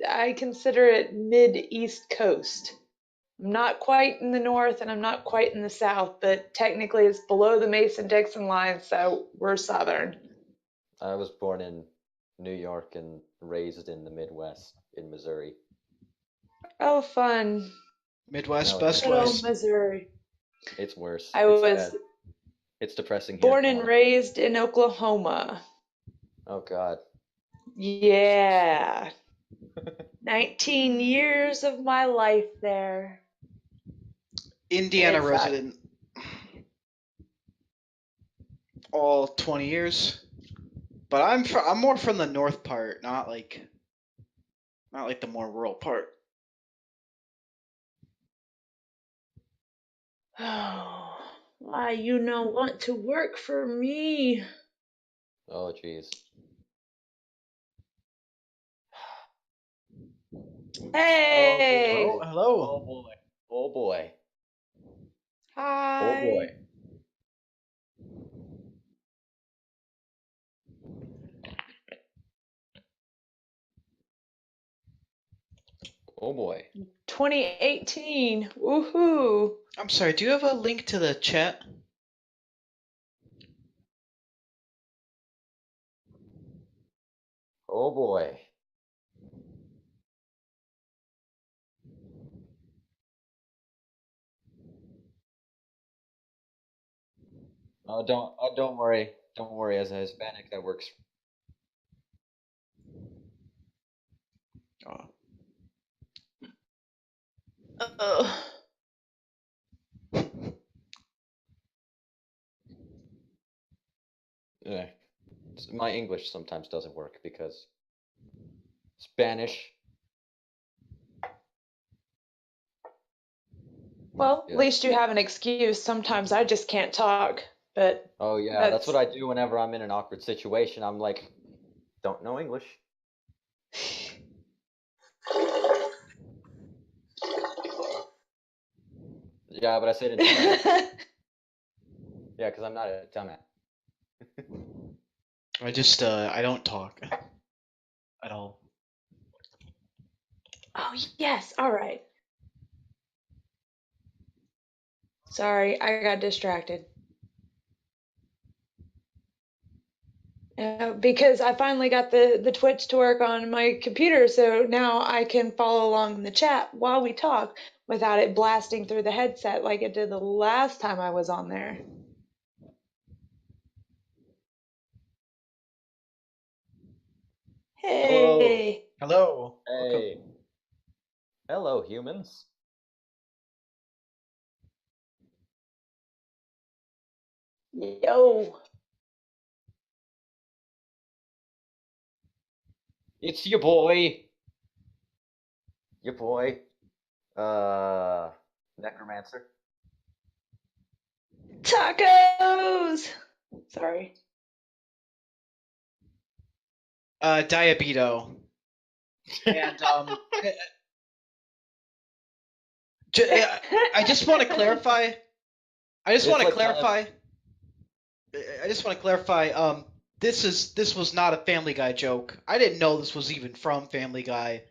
I consider it mid-East Coast. I'm not quite in the north and I'm not quite in the south, but technically it's below the Mason-Dixon line, so we're southern. I was born in New York and raised in the Midwest in Missouri. Oh, fun. Midwest, No, best Good old West. Missouri. It's worse. I It's was sad. It's depressing here. born and raised in Oklahoma. Oh God. Yeah. 19 years of my life there. Indiana It's resident. All 20 years. But I'm more from the north part, not like the more rural part. Oh, why you don't want to work for me? Oh jeez. Hey. Oh, hello. Oh boy. Oh boy. Hi. Oh boy. Oh boy. 2018. Woohoo. I'm sorry, do you have a link to the chat? Oh boy. Oh don't worry. Don't worry. As a Hispanic, that works. Oh. Yeah. My English sometimes doesn't work because Spanish. Well, Yeah. at least you have an excuse. Sometimes I just can't talk, but Oh yeah, that's what I do whenever I'm in an awkward situation. I'm like, don't know English. Yeah, but I said it in Spanish. Yeah, because I'm not a dumbass. I don't talk at all. Oh, yes. All right. Sorry, I got distracted. Because I finally got the Twitch to work on my computer, so now I can follow along in the chat while we talk without it blasting through the headset like it did the last time I was on there. Hey. Hello. Hey. Welcome. Hello, humans. Yo. It's your boy. Your boy. Necromancer. Tacos. Sorry. Diabeto. And I just want to clarify. This was not a Family Guy joke. I didn't know this was even from Family Guy.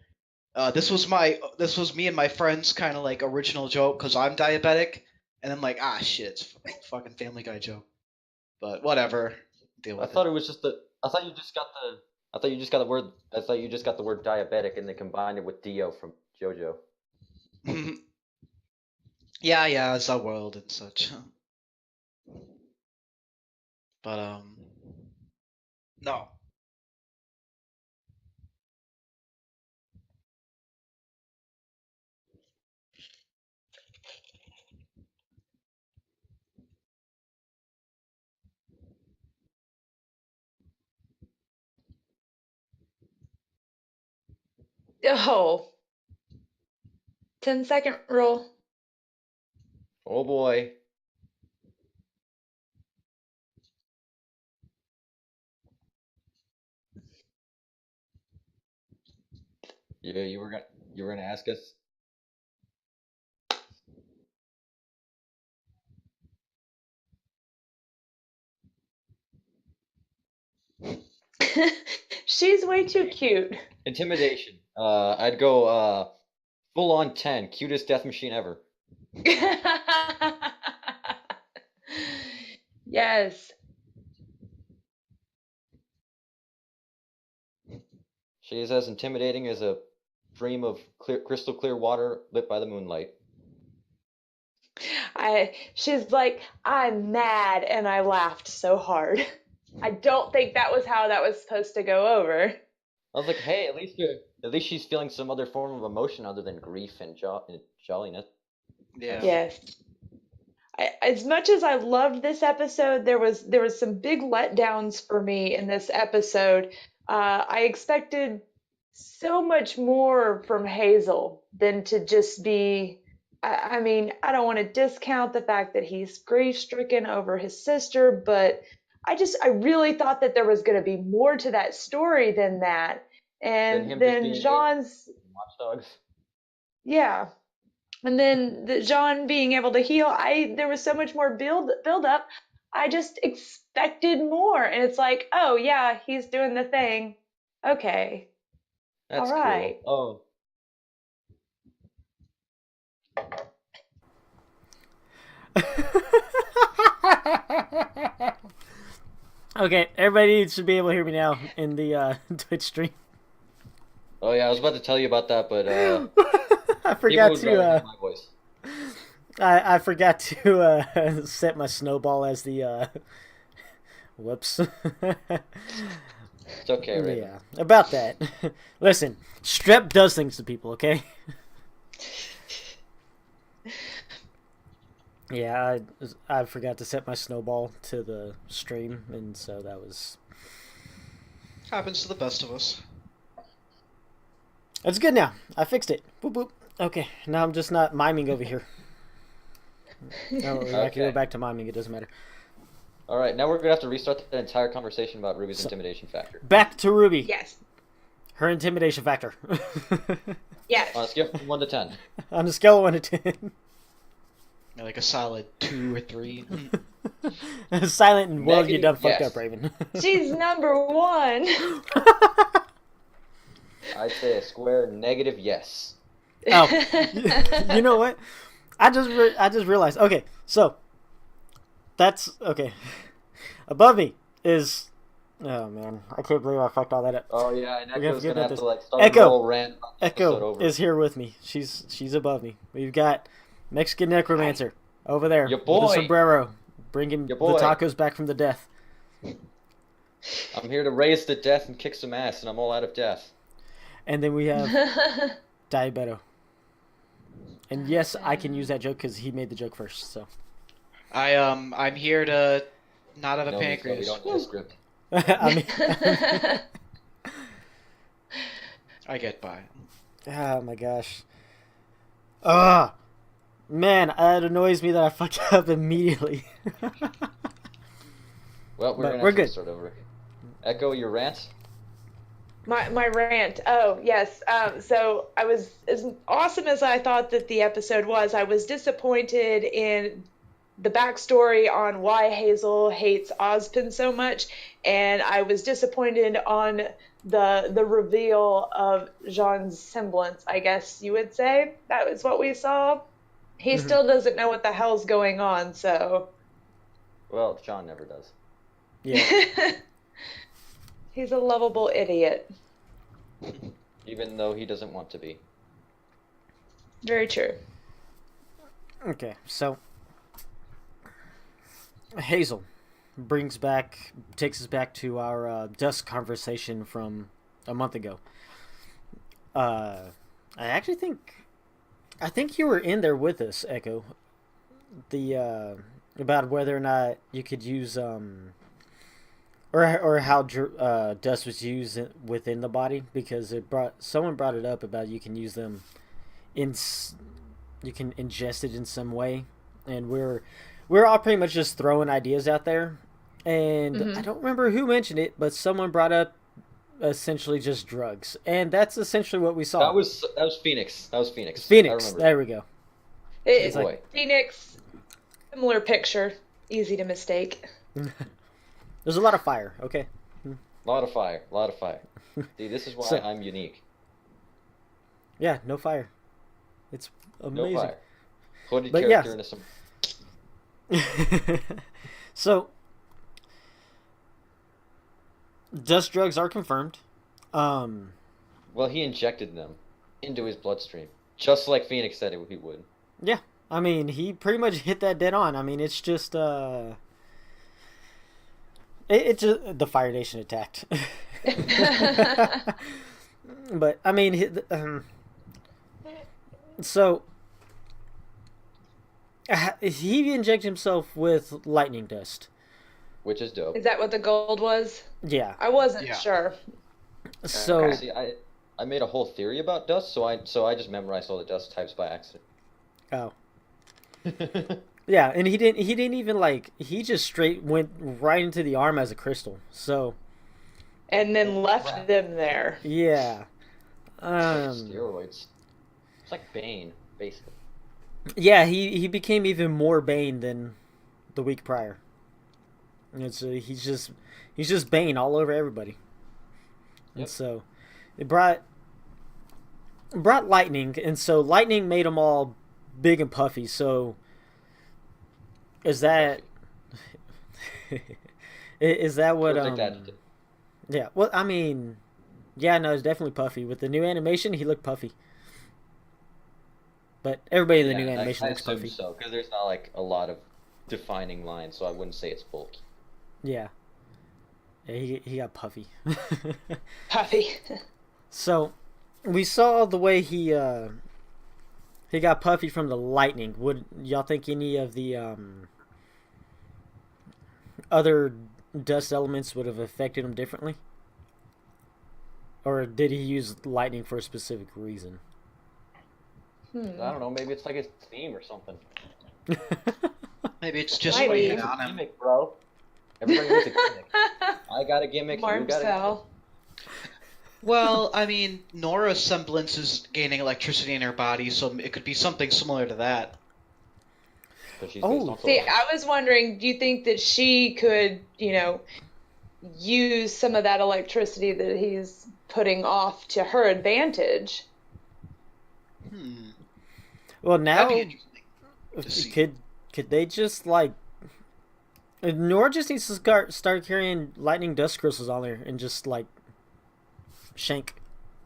This was me and my friends' kind of like original joke because I'm diabetic, and I'm like, shit, it's a fucking Family Guy joke. But whatever, deal with I thought it was just the. I thought you just got the word. I thought you just got the word diabetic and they combined it with Dio from JoJo. Yeah, it's our world and such. But no. Oh. 10-second rule. Oh boy. Yeah, you were gonna ask us. She's way too cute. Intimidation. I'd go full on 10. Cutest death machine ever. Yes. She is as intimidating as a stream of crystal clear water lit by the moonlight. She's like, I'm mad, and I laughed so hard. I don't think that was how that was supposed to go over. I was like, hey, at least she's feeling some other form of emotion other than grief and jolliness. Yeah. Yes. As much as I loved this episode, there was some big letdowns for me in this episode. I expected so much more from Hazel than to just be. I mean, I don't want to discount the fact that he's grief-stricken over his sister, but I really thought that there was going to be more to that story than that. Than him And just then being Jean's, watchdogs. yeah. And then Jean being able to heal, there was so much more build up. I just expected more, and it's like, oh yeah, he's doing the thing. Okay, That's all right. cool. Okay, everybody should be able to hear me now in the Twitch stream. Oh yeah, I was about to tell you about that, but I forgot people would rather to. hear my voice. I forgot to set my snowball as the. Whoops. It's okay, right? Yeah, about that. Listen, strep does things to people, okay? Yeah, I forgot to set my snowball to the stream, and so that was... Happens to the best of us. It's good now. I fixed it. Boop, boop. Okay, now I'm just not miming over here. No, I can go back to miming. It doesn't matter. All right, now we're gonna have to restart the entire conversation about Ruby's intimidation factor. Back to Ruby. Yes. Her intimidation factor. Yes. On a scale from 1 to 10. On a scale of 1 to 10. Like a solid 2 or 3. Silent and well, you done Negative, fucked yes. up, Raven. She's number one. I'd say a square negative yes. Oh, you know what? I just realized. Okay, so that's okay. Above me is. Oh man, I can't believe I fucked all that up. Oh yeah, and Echo's forget gonna about have this. to like start Echo. a whole rant. about the episode Echo over. is here with me. She's above me. We've got Mexican necromancer over there Ya with boy. a sombrero, bringing Ya the boy. tacos back from the death. I'm here to raise to death and kick some ass, and I'm all out of death. And then we have Diabeto. And yes, I can use that joke because he made the joke first. So I'm here to not have a No, pancreas. we don't need a script. I mean, I get by. oh my gosh. Ah, man, it annoys me that I fucked up immediately. Well, But we're gonna we're have to good. start over. Echo, your rant. My rant. Oh yes. So I was, as awesome as I thought that the episode was, I was disappointed in the backstory on why Hazel hates Ozpin so much, and I was disappointed on the reveal of Jean's semblance, I guess you would say. That was what we saw. He still doesn't know what the hell's going on, so Well, John never does. Yeah. he's a lovable idiot. Even though he doesn't want to be. Very true. Okay, so Hazel takes us back to our dusk conversation from a month ago. I think you were in there with us, Echo. The about whether or not you could use or how dust was used within the body, because someone brought it up about you can use them you can ingest it in some way, and we're all pretty much just throwing ideas out there, and I don't remember who mentioned it, but someone brought up essentially just drugs, and that's essentially what we saw. That was Phoenix. That was Phoenix. I Phoenix. remember. There we go. It's Boy. Phoenix, similar picture, easy to mistake. There's a lot of fire. Okay. Lot of fire. See, this is why So- I'm unique. Yeah, no fire. It's No amazing. fire. Hooded But character yeah. into some. So, dust drugs are confirmed. Well, he injected them into his bloodstream, just like Phoenix said he would. Yeah, I mean, he pretty much hit that dead on. I mean, it's just it's just the Fire Nation attacked. But I mean, so he injected himself with lightning dust. Which is dope. Is that what the gold was? Yeah. I wasn't Yeah. sure. So See, I made a whole theory about dust, so I just memorized all the dust types by accident. oh yeah, and he didn't even like he just straight went right into the arm as a crystal. So And then left Crap. them there. yeah. Steroids. It's like Bane, basically. Yeah, he became even more Bane than the week prior. It's he's just Bane all over everybody. And Yep. so it brought lightning, and so lightning made them all big and puffy. So is that is that what Perfect adjective. yeah, well, I mean, yeah, no, it's definitely puffy. With the new animation, he looked puffy. But everybody in the new animation I looks assume puffy. so, because there's not like a lot of defining lines, so I wouldn't say it's bulky. Yeah. Yeah, he got puffy. Puffy. So, we saw the way he got puffy from the lightning. Would y'all think any of the other dust elements would have affected him differently? Or did he use lightning for a specific reason? I don't know, maybe it's like his theme or something. Maybe it's just Lightning. weighing It's a on him. gimmick, bro. Everybody needs a gimmick. I got a gimmick, you got a gimmick. Marcel. Well, I mean, Nora's semblance is gaining electricity in her body, so it could be something similar to that. But she's Oh. based on See, Thor. I was wondering, do you think that she could, use some of that electricity that he's putting off to her advantage? Well, now That'd be interesting to see. could they just like Nora just needs to start carrying lightning dust crystals on her and just like shank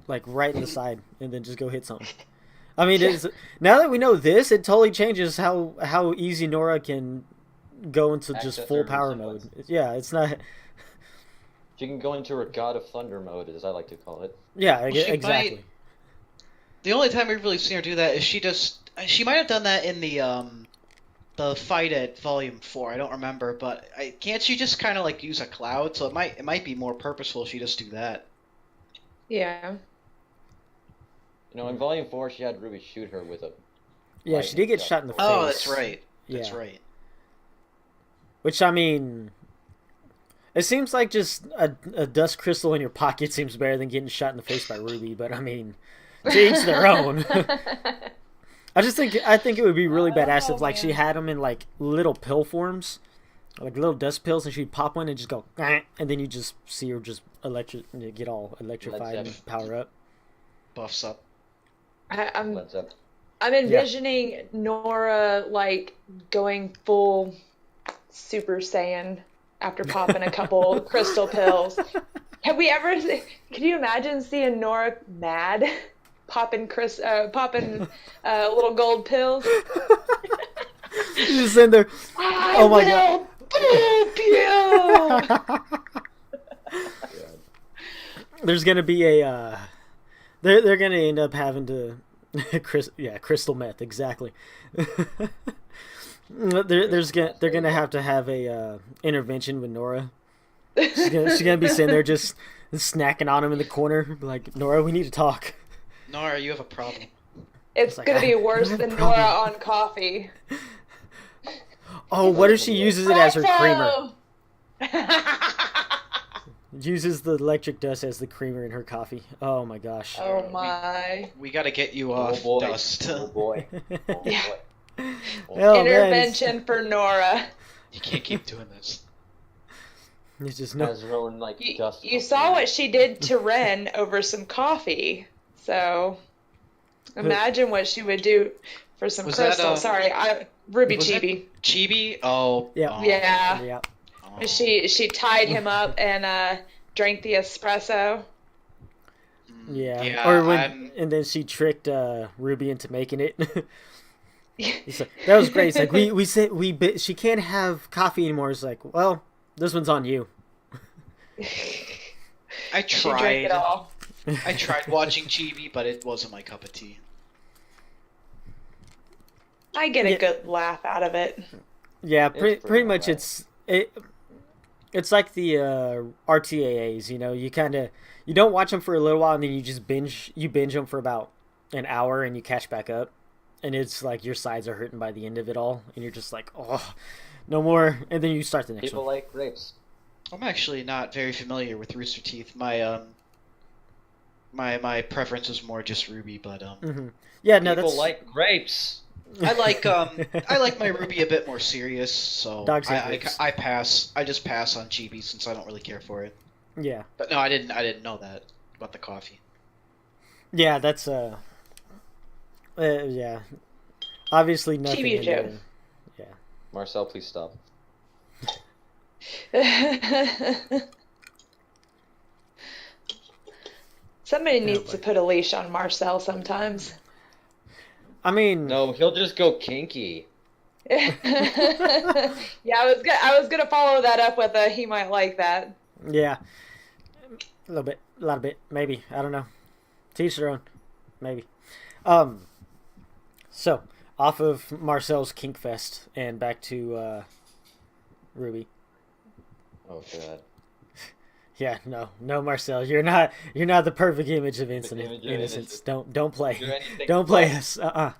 like right in the side and then just go hit something. I mean, now that we know this, it totally changes how easy Nora can go into just Access full her power resemblance. mode. Yeah, it's not. She can go into her God of Thunder mode, as I like to call it. Yeah, Well, she exactly. might- The only time we've really seen her do that is she might have done that in the fight at Volume 4. I don't remember, but can't she just kind of like use a cloud? So it might be more purposeful if she just do that. Yeah. In Volume 4, she had Ruby shoot her with a... Yeah, she did get shot in the face. Oh, that's right. That's Yeah. right. Which, I mean, it seems like just a dust crystal in your pocket seems better than getting shot in the face by Ruby, but I mean, to each their own. I think it would be really badass if like she had them in like little pill forms, like little dust pills, and she'd pop one and just go, and then you just see her just get all electrified and power up. Buffs up. I'm Led Zeppelin. envisioning Nora like going full Super Saiyan after popping a couple crystal pills. Have we ever? Can you imagine seeing Nora mad, popping little gold pills? She's just in there. Oh my god! There's gonna be a. They're gonna end up having to, crystal meth exactly. They're gonna have to have a intervention with Nora. She's gonna be sitting there just snacking on him in the corner, like, Nora, we need to talk. Nora, you have a problem. It's like, gonna be I worse have a than problem. Nora on coffee. Oh, what if she uses it as her creamer? creamer? Uses the electric dust as the creamer in her coffee. Oh my gosh. Oh my. We gotta get you Oh off boy. dust. Oh boy. Oh Yeah. boy. Oh, man, Intervention for Nora. You can't keep doing this. There's just no. Has her own like dust. You saw what she did to Ren over some coffee, so imagine what she would do for some Was crystal. that, Sorry, Ruby was that Chibi. Chibi? Oh. Yeah. Oh. Yeah. Yeah. Oh. She tied him up and drank the espresso. Yeah. Yeah, Or when and then she tricked Ruby into making it. It's like, that was great. It's like we said she can't have coffee anymore. It's like, well, this one's on you. I She drank it tried. all. I tried watching Chibi, but it wasn't my cup of tea. I get a Yeah. good laugh out of it. Yeah, pretty pretty much alright. it's like the RTAAs, you know, you don't watch them for a little while and then you just binge them for about an hour and you catch back up and it's like your sides are hurting by the end of it all and you're just like, oh, no more, and then you start the next People one. like grapes. I'm actually not very familiar with Rooster Teeth. My my preference is more just Ruby, but Yeah, no, People that's like grapes. I like my Ruby a bit more serious, so Dogs hate grapes. I pass. I just pass on Chibi since I don't really care for it. yeah. But no, I didn't know that about the coffee. Yeah, that's yeah. Obviously nothing Chibi in joke. there. Yeah. Marcel, please stop. Somebody needs boy. to put a leash on Marcel sometimes. I mean, No, he'll just go kinky. Yeah, I was gonna follow that up with a he might like that. yeah. A little bit, a lot of bit, maybe. I don't know. To each their own. Maybe. So, off of Marcel's Kink Fest and back to Ruby. Oh god. Yeah, no, Marcel, you're not the perfect image of image of innocence. innocence. Don't play. You're anything Don't play but. us.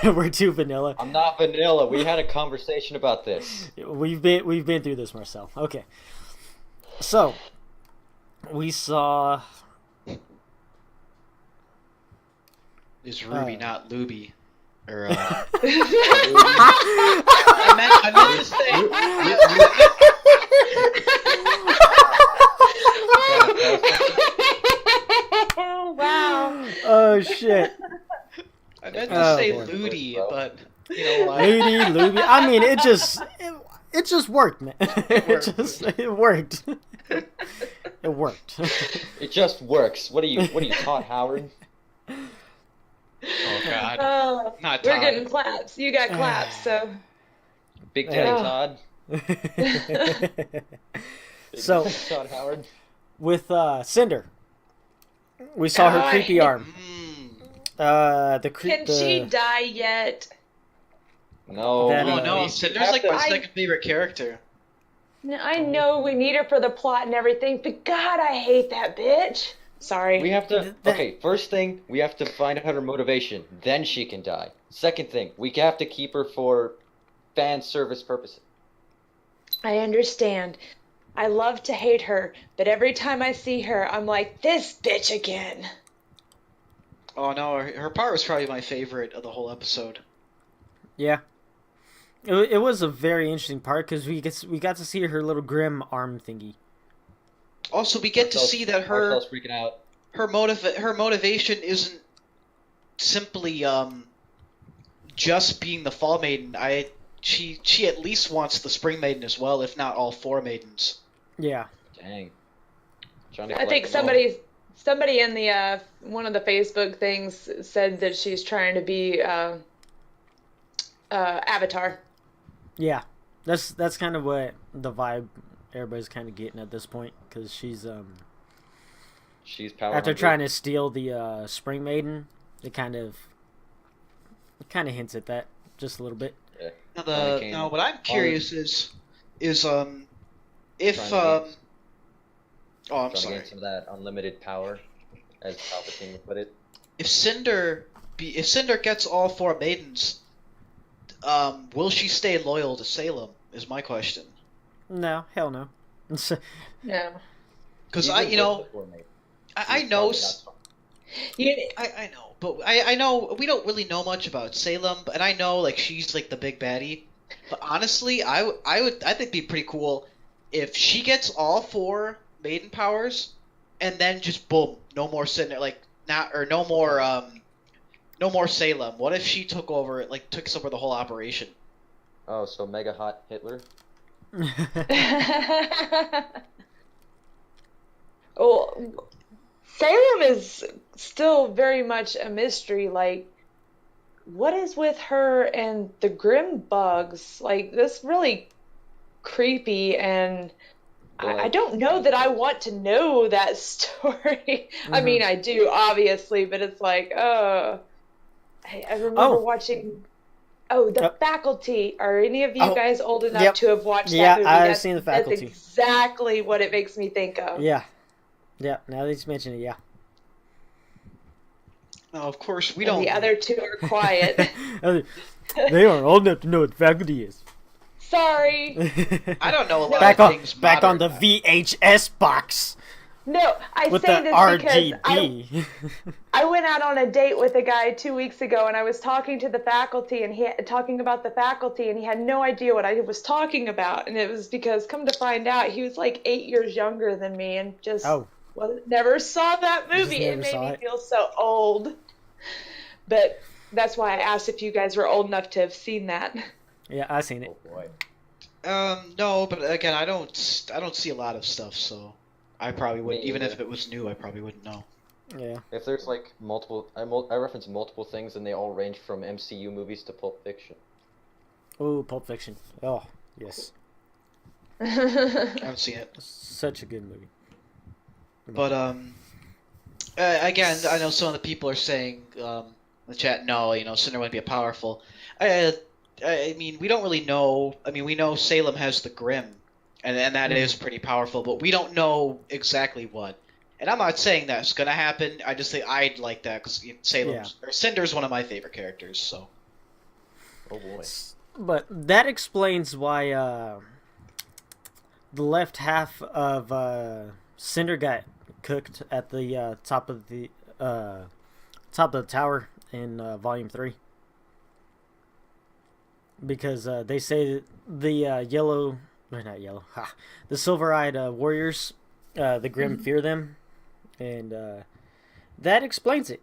We're too vanilla. I'm not vanilla. We had a conversation about this. We've been through this, Marcel. Okay. So, we saw Is Ruby not Luby? Or Ruby. I meant to say. Oh wow. Oh shit. I meant Oh, to say boy. Ludi, Bro. but you know what? Luby. I mean, it just worked, man. It worked. It worked. It just works. What are you taught, Howard? Oh God, Oh, not we're Todd. getting claps. You got claps, so. Big Daddy Oh. Todd. Big So- Daddy Todd Howard. With Cinder, we saw her Oh, I creepy hate- arm. Can she die yet? No. That, Oh no, we Cinder's have like to- my second favorite character. No, I know we need her for the plot and everything, but God, I hate that bitch. Sorry. We have to. That- Okay, first thing, we have to find out her motivation. Then she can die. Second thing, we have to keep her for fan service purposes. I understand. I love to hate her, but every time I see her, I'm like, this bitch again. Oh no, her part was probably my favorite of the whole episode. Yeah. It was a very interesting part because we got to see her little grim arm thingy. Also, we get to Marcel's- see that Marcel's freaking out. her motivation isn't simply just being the Fall Maiden. She at least wants the Spring Maiden as well, if not all four maidens. Yeah. Dang. Trying to I think collect them all. somebody in the one of the Facebook things said that she's trying to be Avatar. Yeah. That's kind of what the vibe everybody's kind of getting at this point because she's She's power after hungry. trying to steal the Spring Maiden, it kind of hints at that just a little bit. Yeah. Now what I'm curious is if Trying to oh I'm Trying to sorry. gain some of that unlimited power, as Palpatine would put it. If Cinder gets all four maidens, will she stay loyal to Salem? Is my question. No, hell no. No. Because Even I with the four maidens, I she's know probably not strong. I know, but I know we don't really know much about Salem, and I know like she's like the big baddie. But honestly, I think it'd be pretty cool if she gets all 4 maiden powers, and then just boom, no more Cinder, like not or no more Salem. What if she took over the whole operation? Oh, so mega hot Hitler. Well, Salem is still very much a mystery. Like, what is with her and the Grim bugs? Like, this really creepy, and I don't know that I want to know that story. I mean, I do, obviously, but it's like, I remember watching. Oh, The Faculty. Are any of you guys old enough to have watched that movie? Yeah, I've seen The Faculty. That's exactly what it makes me think of. Yeah. Yeah, now that you mention it, yeah. No, of course we And don't. the other two are quiet. They aren't old enough to know what Faculty is. Sorry. I don't know a lot back of on, things. Back on the modern. VHS box. No, I With say the this RGB. because I went out on a date with a guy 2 weeks ago, and I was talking to the faculty, and talking about the faculty, and he had no idea what I was talking about, and it was because, come to find out, he was like 8 years younger than me, and just never saw that movie. It made me feel so old. But that's why I asked if you guys were old enough to have seen that. Yeah, I've seen it. Oh boy. No, but again, I don't see a lot of stuff, so I probably wouldn't. Even if it was new, I probably wouldn't know. Yeah. If there's like multiple, I reference multiple things, and they all range from MCU movies to Pulp Fiction. Oh, Pulp Fiction. Oh, yes. I haven't seen it. Such a good movie. But again, I know some of the people are saying in the chat, no, Cinder wouldn't be powerful. I mean, we don't really know. I mean, we know Salem has the Grim, and that is pretty powerful, but we don't know exactly what. And I'm not saying that's gonna happen. I just think I'd like that because Cinder's one of my favorite characters. So. Oh boy. But that explains why the left half of Cinder got cooked at the top of the tower in Volume 3. Because they say the the silver-eyed warriors, the Grim fear them, and that explains it.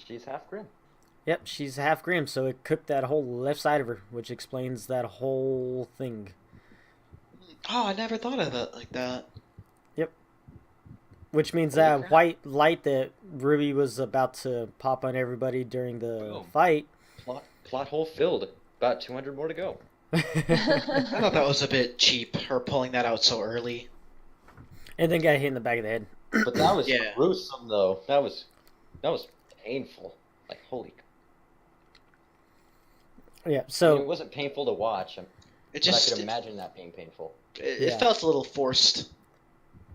She's half Grim. Yep, she's half Grim, so it cooked that whole left side of her, which explains that whole thing. Oh, I never thought of it like that. Yep. Which means that white light that Ruby was about to pop on everybody during the fight. Plot hole filled. About 200 more to go. I thought that was a bit cheap, her pulling that out so early. And then got hit in the back of the head. But that was gruesome, though. That was painful. Like, holy. Yeah, so... I mean, it wasn't painful to watch. I could imagine that being painful. It felt a little forced.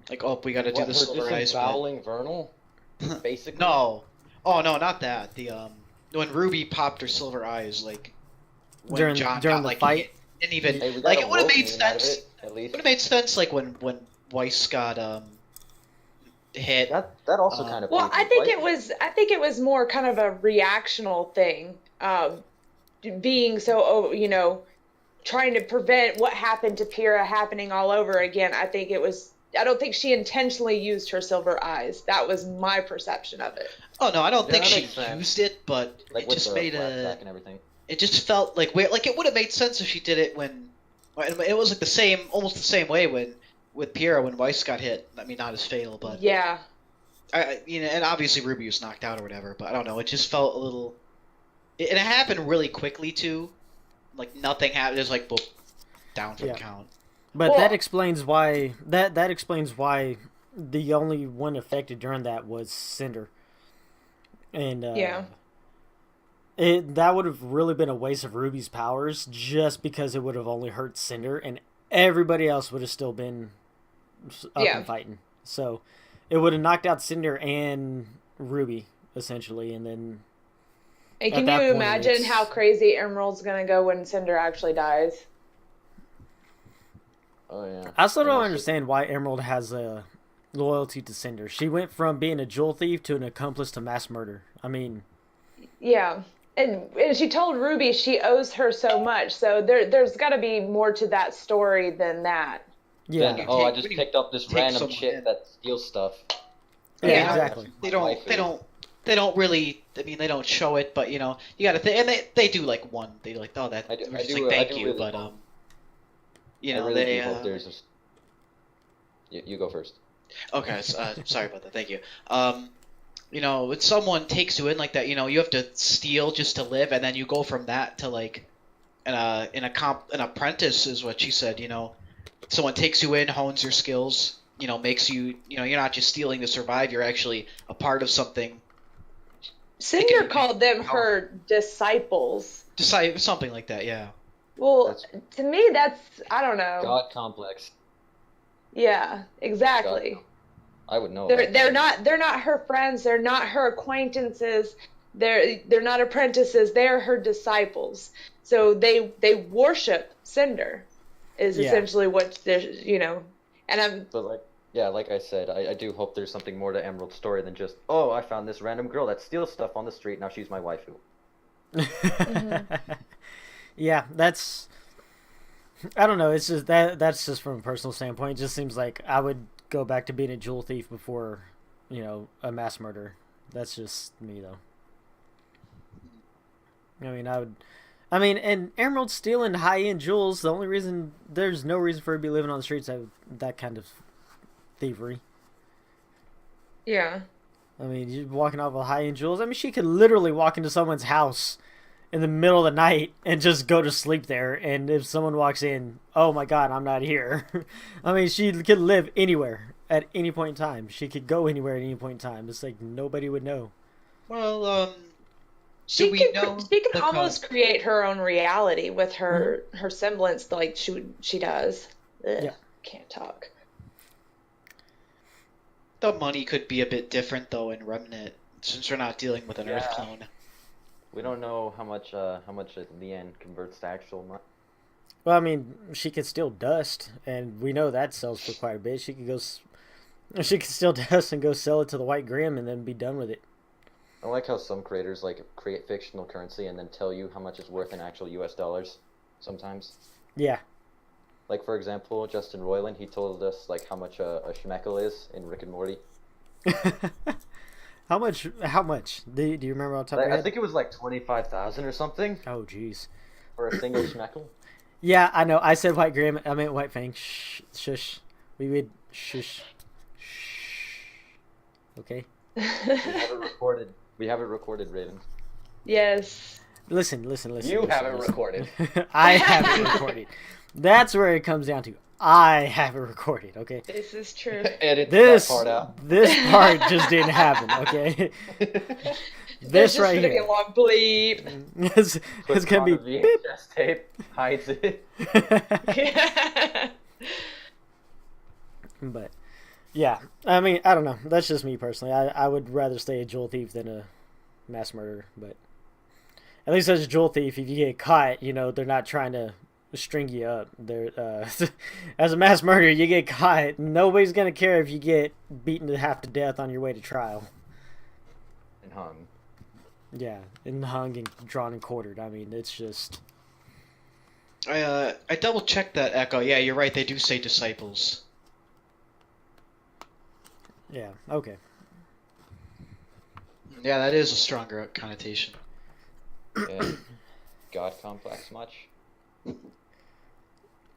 Like, oh, we gotta do the silver eyes. Disemboweling Vernal? Basically? No. Oh, no, not that. When Ruby popped her silver eyes, like... When John got, the fight? Didn't even... it would have made sense. It would have made sense, like, when Weiss got, hit. That also kind of... Well, I think it was more kind of a reactional thing. Being so, trying to prevent what happened to Pyrrha happening all over again. I don't think she intentionally used her silver eyes. That was my perception of it. Oh, no, I don't think she used it, but like, it just made and everything. It just felt like weird. Like, it would have made sense if she did it when... It was like almost the same way with Pyrrha when Weiss got hit. I mean, not as fatal, but... Yeah. And obviously Ruby was knocked out or whatever, but I don't know, it just felt a little... And it happened really quickly, too. Like, nothing happened, it was like, boop, down for the count. But that explains why... That explains why the only one affected during that was Cinder. And, that would have really been a waste of Ruby's powers, just because it would have only hurt Cinder, and everybody else would have still been up and fighting. So it would have knocked out Cinder and Ruby, essentially, and then... And can you imagine how crazy Emerald's going to go when Cinder actually dies? Oh, yeah. I still don't understand why Emerald has a loyalty to Cinder. She went from being a jewel thief to an accomplice to mass murder. I mean... Yeah. And she told Ruby she owes her so much, so there's got to be more to that story than that. Yeah. Then, You I take- just when you picked up this take random someone chick in. that steals stuff. Yeah, Yeah, exactly. They don't really. I mean, they don't show it, but you know, you gotta think, and they do like one. They like, oh, that. I do- We're I just do- like, I thank do you, really but hope- you I know, really they. do hope there's just... You go first. Okay, sorry about that. Thank you. You know, when someone takes you in like that, you know, you have to steal just to live, and then you go from that to like an apprentice is what she said. You know, someone takes you in, hones your skills. You know, makes you. You know, you're not just stealing to survive. You're actually a part of something. Cinder called them her disciples. Decide something like that. Yeah. Well, to me, that's, I don't know. God complex. Yeah, exactly. I would know. They're not her friends. They're not her acquaintances. They're not apprentices. They're her disciples. So they worship Cinder, is essentially what they're, you know. And I'm. But like I said, I do hope there's something more to Emerald's story than just, oh, I found this random girl that steals stuff on the street. Now she's my waifu. Yeah, that's. I don't know. It's just that's just from a personal standpoint. It just seems like I would go back to being a jewel thief before, you know, a mass murderer. That's just me, though. I mean, and Emerald stealing high-end jewels. The only reason there's no reason for her to be living on the streets of that kind of thievery. Yeah. I mean, you're walking off with high-end jewels. I mean, she could literally walk into someone's house in the middle of the night and just go to sleep there. And if someone walks in, oh my God, I'm not here. I mean, she could live anywhere at any point in time. She could go anywhere at any point in time. It's like nobody would know. Well, She can almost create her own reality with her semblance, like she does. Ugh, Yeah. Can't talk. the money could be a bit different though in Remnant, since we're not dealing with an Earth Yeah. clone. We don't know how much Leanne converts to actual money. Well, I mean, she could steal dust, and we know that sells for quite a bit. She could steal dust and go sell it to the White Grim, and then be done with it. I like how some creators create fictional currency and then tell you how much it's worth in actual U.S. dollars. Sometimes, Yeah. like for example, Justin Roiland, he told us how much a schmeckel is in Rick and Morty. How much? Do you remember on top of your I head? think it was 25,000 or something Oh, jeez. for a single schmeckel. Yeah, I know. I said White Grim. I meant White Fang. Shh. Shush. We would... Shush. Shh. Okay? We have it recorded. We have it recorded, Raven. Yes. Listen. You listen, have it listen. recorded. I have it recorded. That's where it comes down to. I have it recorded, okay? This is true. Edit This that part out. This part just didn't happen, okay? There's This just right gonna be here. a long bleep. It's Puts gonna be on the VHS tape, hides it. But yeah, I mean, I don't know. That's just me personally. I would rather stay a jewel thief than a mass murderer. But at least as a jewel thief, if you get caught, you know they're not trying to string you up. They're as a mass murderer, you get caught. Nobody's gonna care if you get beaten to half to death on your way to trial. And hung. Yeah, and hung and drawn and quartered. I mean, it's just. I double checked that, Echo. Yeah, you're right. They do say disciples. Yeah. Okay. Yeah, that is a stronger connotation. Yeah. God complex much?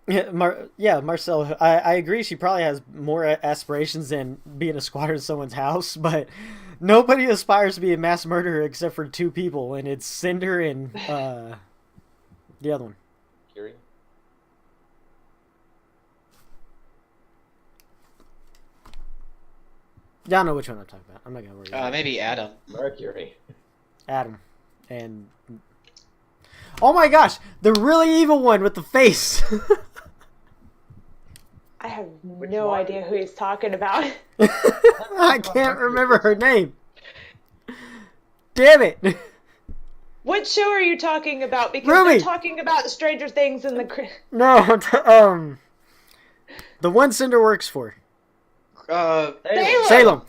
Yeah, Marcel. I agree. She probably has more aspirations than being a squatter in someone's house, but nobody aspires to be a mass murderer except for two people, and it's Cinder and the other one. Curie? Yeah, I know which one I'm talking about. I'm not gonna worry. About it. Maybe Adam. Mercury. Adam and. Oh my gosh, the really evil one with the face. I have Which no one? idea who he's talking about. I can't remember her name. Damn it. What show are you talking about? Because RWBY. they're talking about Stranger Things and the. No, the one Cinder works for. Salem. Salem.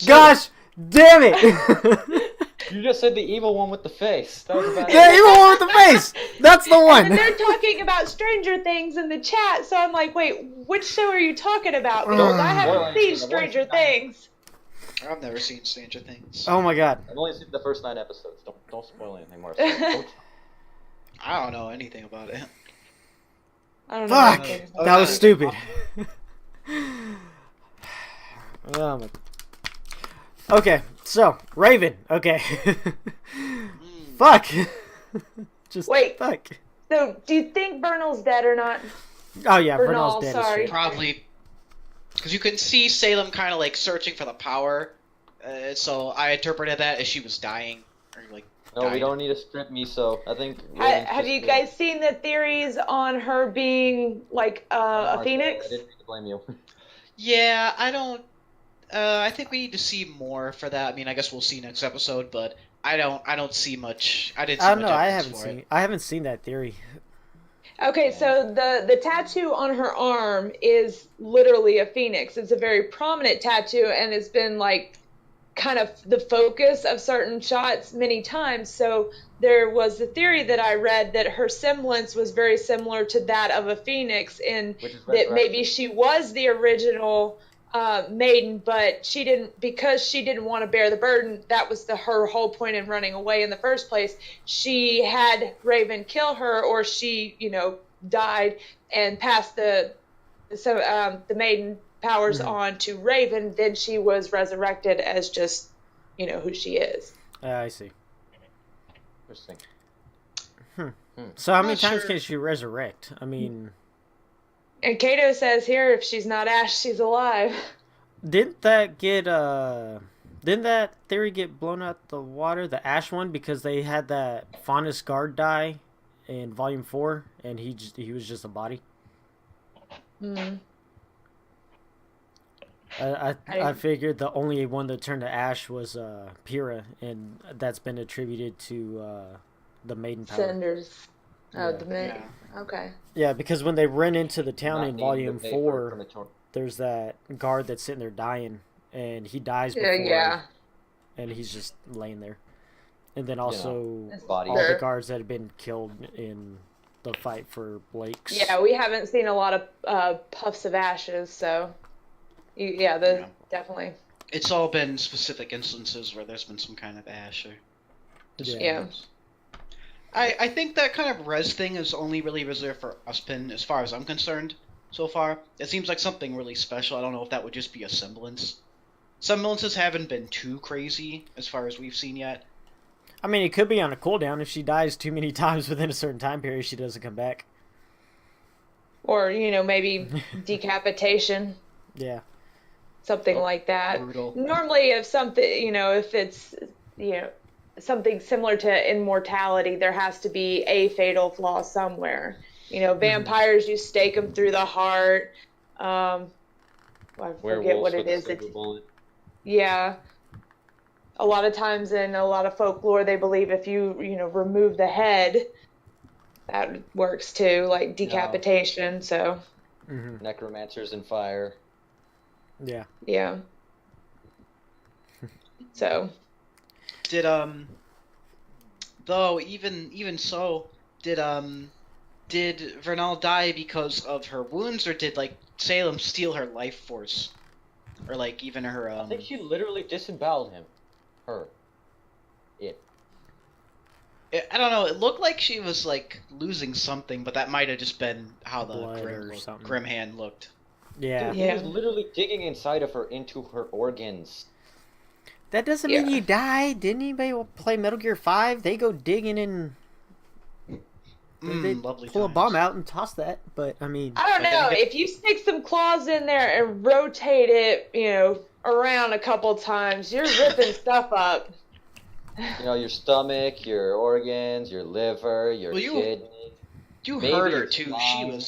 Gosh, damn it. You just said the evil one with the face. That was about Yeah, it. evil one with the face. That's the And one. they're talking about Stranger Things in the chat, so I'm like, wait, which show are you talking about? Because I Don't spoil haven't seen anything. I've only Stranger seen 9 Things. I've never seen Stranger Things. Oh my god. I've only seen the first 9 episodes. Don't spoil anything more. Don't I don't know anything about it. I don't know. Fuck. anything. Oh, That was no. stupid. Oh my. Okay, so Raven. Okay. Fuck. Just Wait. fuck. So, do you think Vernal's dead or not? Oh yeah, Bernal, Vernal's dead sorry. as shit. Probably. Because you can see Salem kind of like searching for the power. So I interpreted that as she was dying. Or like. No, we died. don't need to strip me. So I think. Have you guys seen the theories on her being like a phoenix? I didn't mean to blame you. Yeah, I don't. I think we need to see more for that. I mean, I guess we'll see next episode, but I don't see much. I didn't see I don't much know. evidence for it. I haven't seen that theory. Okay, so the tattoo on her arm is literally a phoenix. It's a very prominent tattoo, and it's been like kind of the focus of certain shots many times. So there was the theory that I read that her semblance was very similar to that of a phoenix, and that maybe she was the original maiden, but she didn't, because she didn't want to bear the burden. That was her whole point in running away in the first place. She had Raven kill her, or she, died and passed the maiden powers on to Raven. Then she was resurrected as just, who she is. I see. Interesting. So how many Not times sure. can she resurrect? I mean, And Kato says here, if she's not Ash, she's alive. didn't that theory get blown out the water, the Ash one, because they had that Faunus guard die in Volume 4, and he was just a body? I figured the only one that turned to ash was Pyrrha, and that's been attributed to the maiden power. Cinders. Oh, Yeah. the maiden. Okay. Yeah, because when they run into the town Not in needing Volume to pay 4, for torn. there's that guard that's sitting there dying, and he dies before, Yeah. and he's just laying there. And then also Body. all the Sure. guards that have been killed in the fight for Blake's. Yeah, we haven't seen a lot of puffs of ashes, so definitely. It's all been specific instances where there's been some kind of ash or. Yeah. I think that kind of res thing is only really reserved for Uspin, as far as I'm concerned. So far, it seems like something really special. I don't know if that would just be a semblance. Semblances haven't been too crazy as far as we've seen yet. I mean, it could be on a cooldown. If she dies too many times within a certain time period, she doesn't come back. Or, maybe decapitation, Yeah. something like that. Brutal. Normally, if something, if it's, something similar to immortality, there has to be a fatal flaw somewhere. Vampires, you stake them through the heart. I forget Werewolves what with it a is. silver bullet. Yeah. A lot of times in a lot of folklore, they believe if you, remove the head, that works too, like decapitation. So, Necromancers in fire. Yeah. yeah. So, Did though even so, did Vernal die because of her wounds, or did like Salem steal her life force, or like even her I think she literally disemboweled him. Her. I don't know. It looked like she was like losing something, but that might have just been how the Blood or grim, something. grim hand looked. Yeah. Dude, he was literally digging inside of her into her organs. That doesn't mean you die. Didn't anybody play Metal Gear 5? They go digging in. They Lovely pull a times. bomb out and toss that. But, I mean. I don't know. If you stick some claws in there and rotate it, around a couple times, you're ripping stuff up. Your stomach, your organs, your liver, your kidney. You Maybe heard her it's too. lying.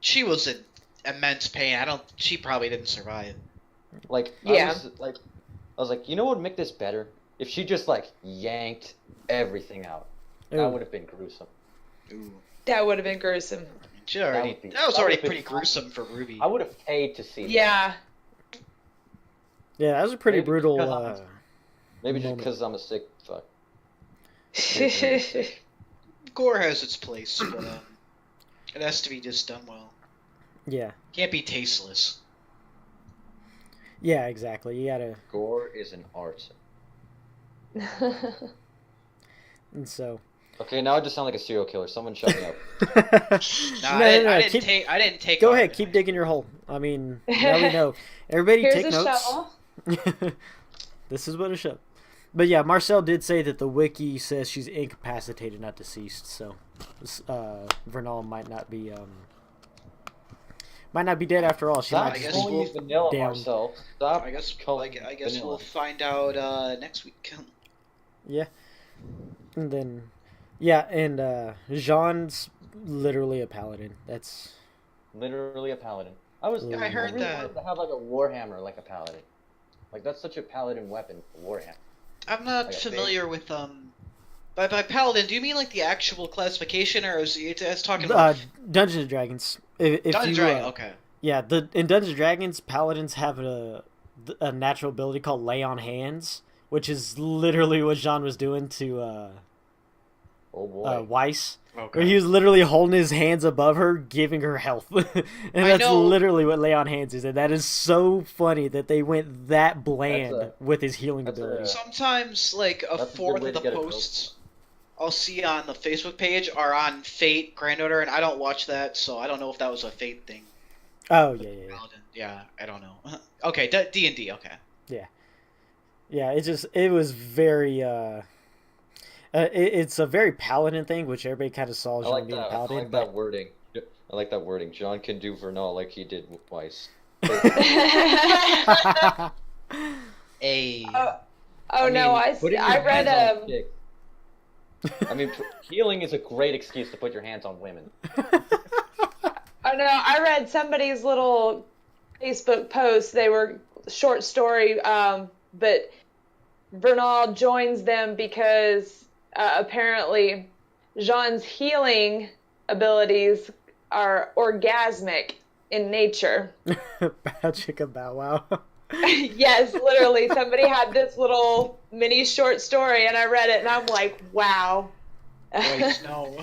She was in immense pain. She probably didn't survive. Like, Yeah. I was like, what would make this better? If she just, yanked everything out. That Ooh. would have been gruesome. Ooh. That would have been gruesome. That was already pretty gruesome for Ruby. I would have paid to see that. Yeah. Yeah, that was a pretty Maybe brutal. because Maybe just moment. because I'm a sick fuck. Gore has its place, but it has to be just done well. Yeah. Can't be tasteless. Yeah, exactly. You gotta. Gore is an art. And so. Okay, now I just sound like a serial killer. Someone shut me up. No, No, I keep- didn't take. Go our- ahead, keep digging your hole. I mean, now we know. Everybody Here's take a notes. shovel. This is what a show. But yeah, Marcel did say that the wiki says she's incapacitated, not deceased. So, Vernal might not be dead after all. She Stop might I just guess be we'll- vanilla, down. Marcel. Stop. I guess calling we'll vanilla. find out next week. Yeah. And then, yeah, and Jean's literally a paladin. That's Literally a paladin. I heard I really that. wanted to have like a warhammer, like a paladin. Like that's such a paladin weapon, warhammer. I'm not Like a familiar with by paladin. Do you mean like the actual classification, or is it's talking about Dungeons and Dragons. If Dungeons you, and Dragons? Okay. Yeah, in Dungeons and Dragons, paladins have a natural ability called lay on hands, which is literally what Jean was doing to Oh boy. Weiss, Okay. where he was literally holding his hands above her, giving her health, and I that's know- literally what lay on hands is, and that is so funny that they went that bland That's with his healing that's a- ability. Sometimes like a That's a good fourth way of to the get a posts I'll see on the Facebook page are on Fate Granddaughter, and I don't watch that, so I don't know if that was a Fate thing. Oh yeah. Paladin. Yeah, I don't know. Okay, D&D. Okay. Yeah, it was very it's a very paladin thing, which everybody kind of saw I Jean like being that. a paladin, I like but that wording. I like that wording. John can do Vernal like he did Weiss. A. Oh no, putting I your read hands on chicks- I mean, healing is a great excuse to put your hands on women. oh no, I read somebody's little Facebook post. They were short story, but Vernal joins them because apparently Jean's healing abilities are orgasmic in nature. Bow chicka bow wow. Yes, literally. Somebody had this little mini short story, and I read it, and I'm like, wow. Wait, no.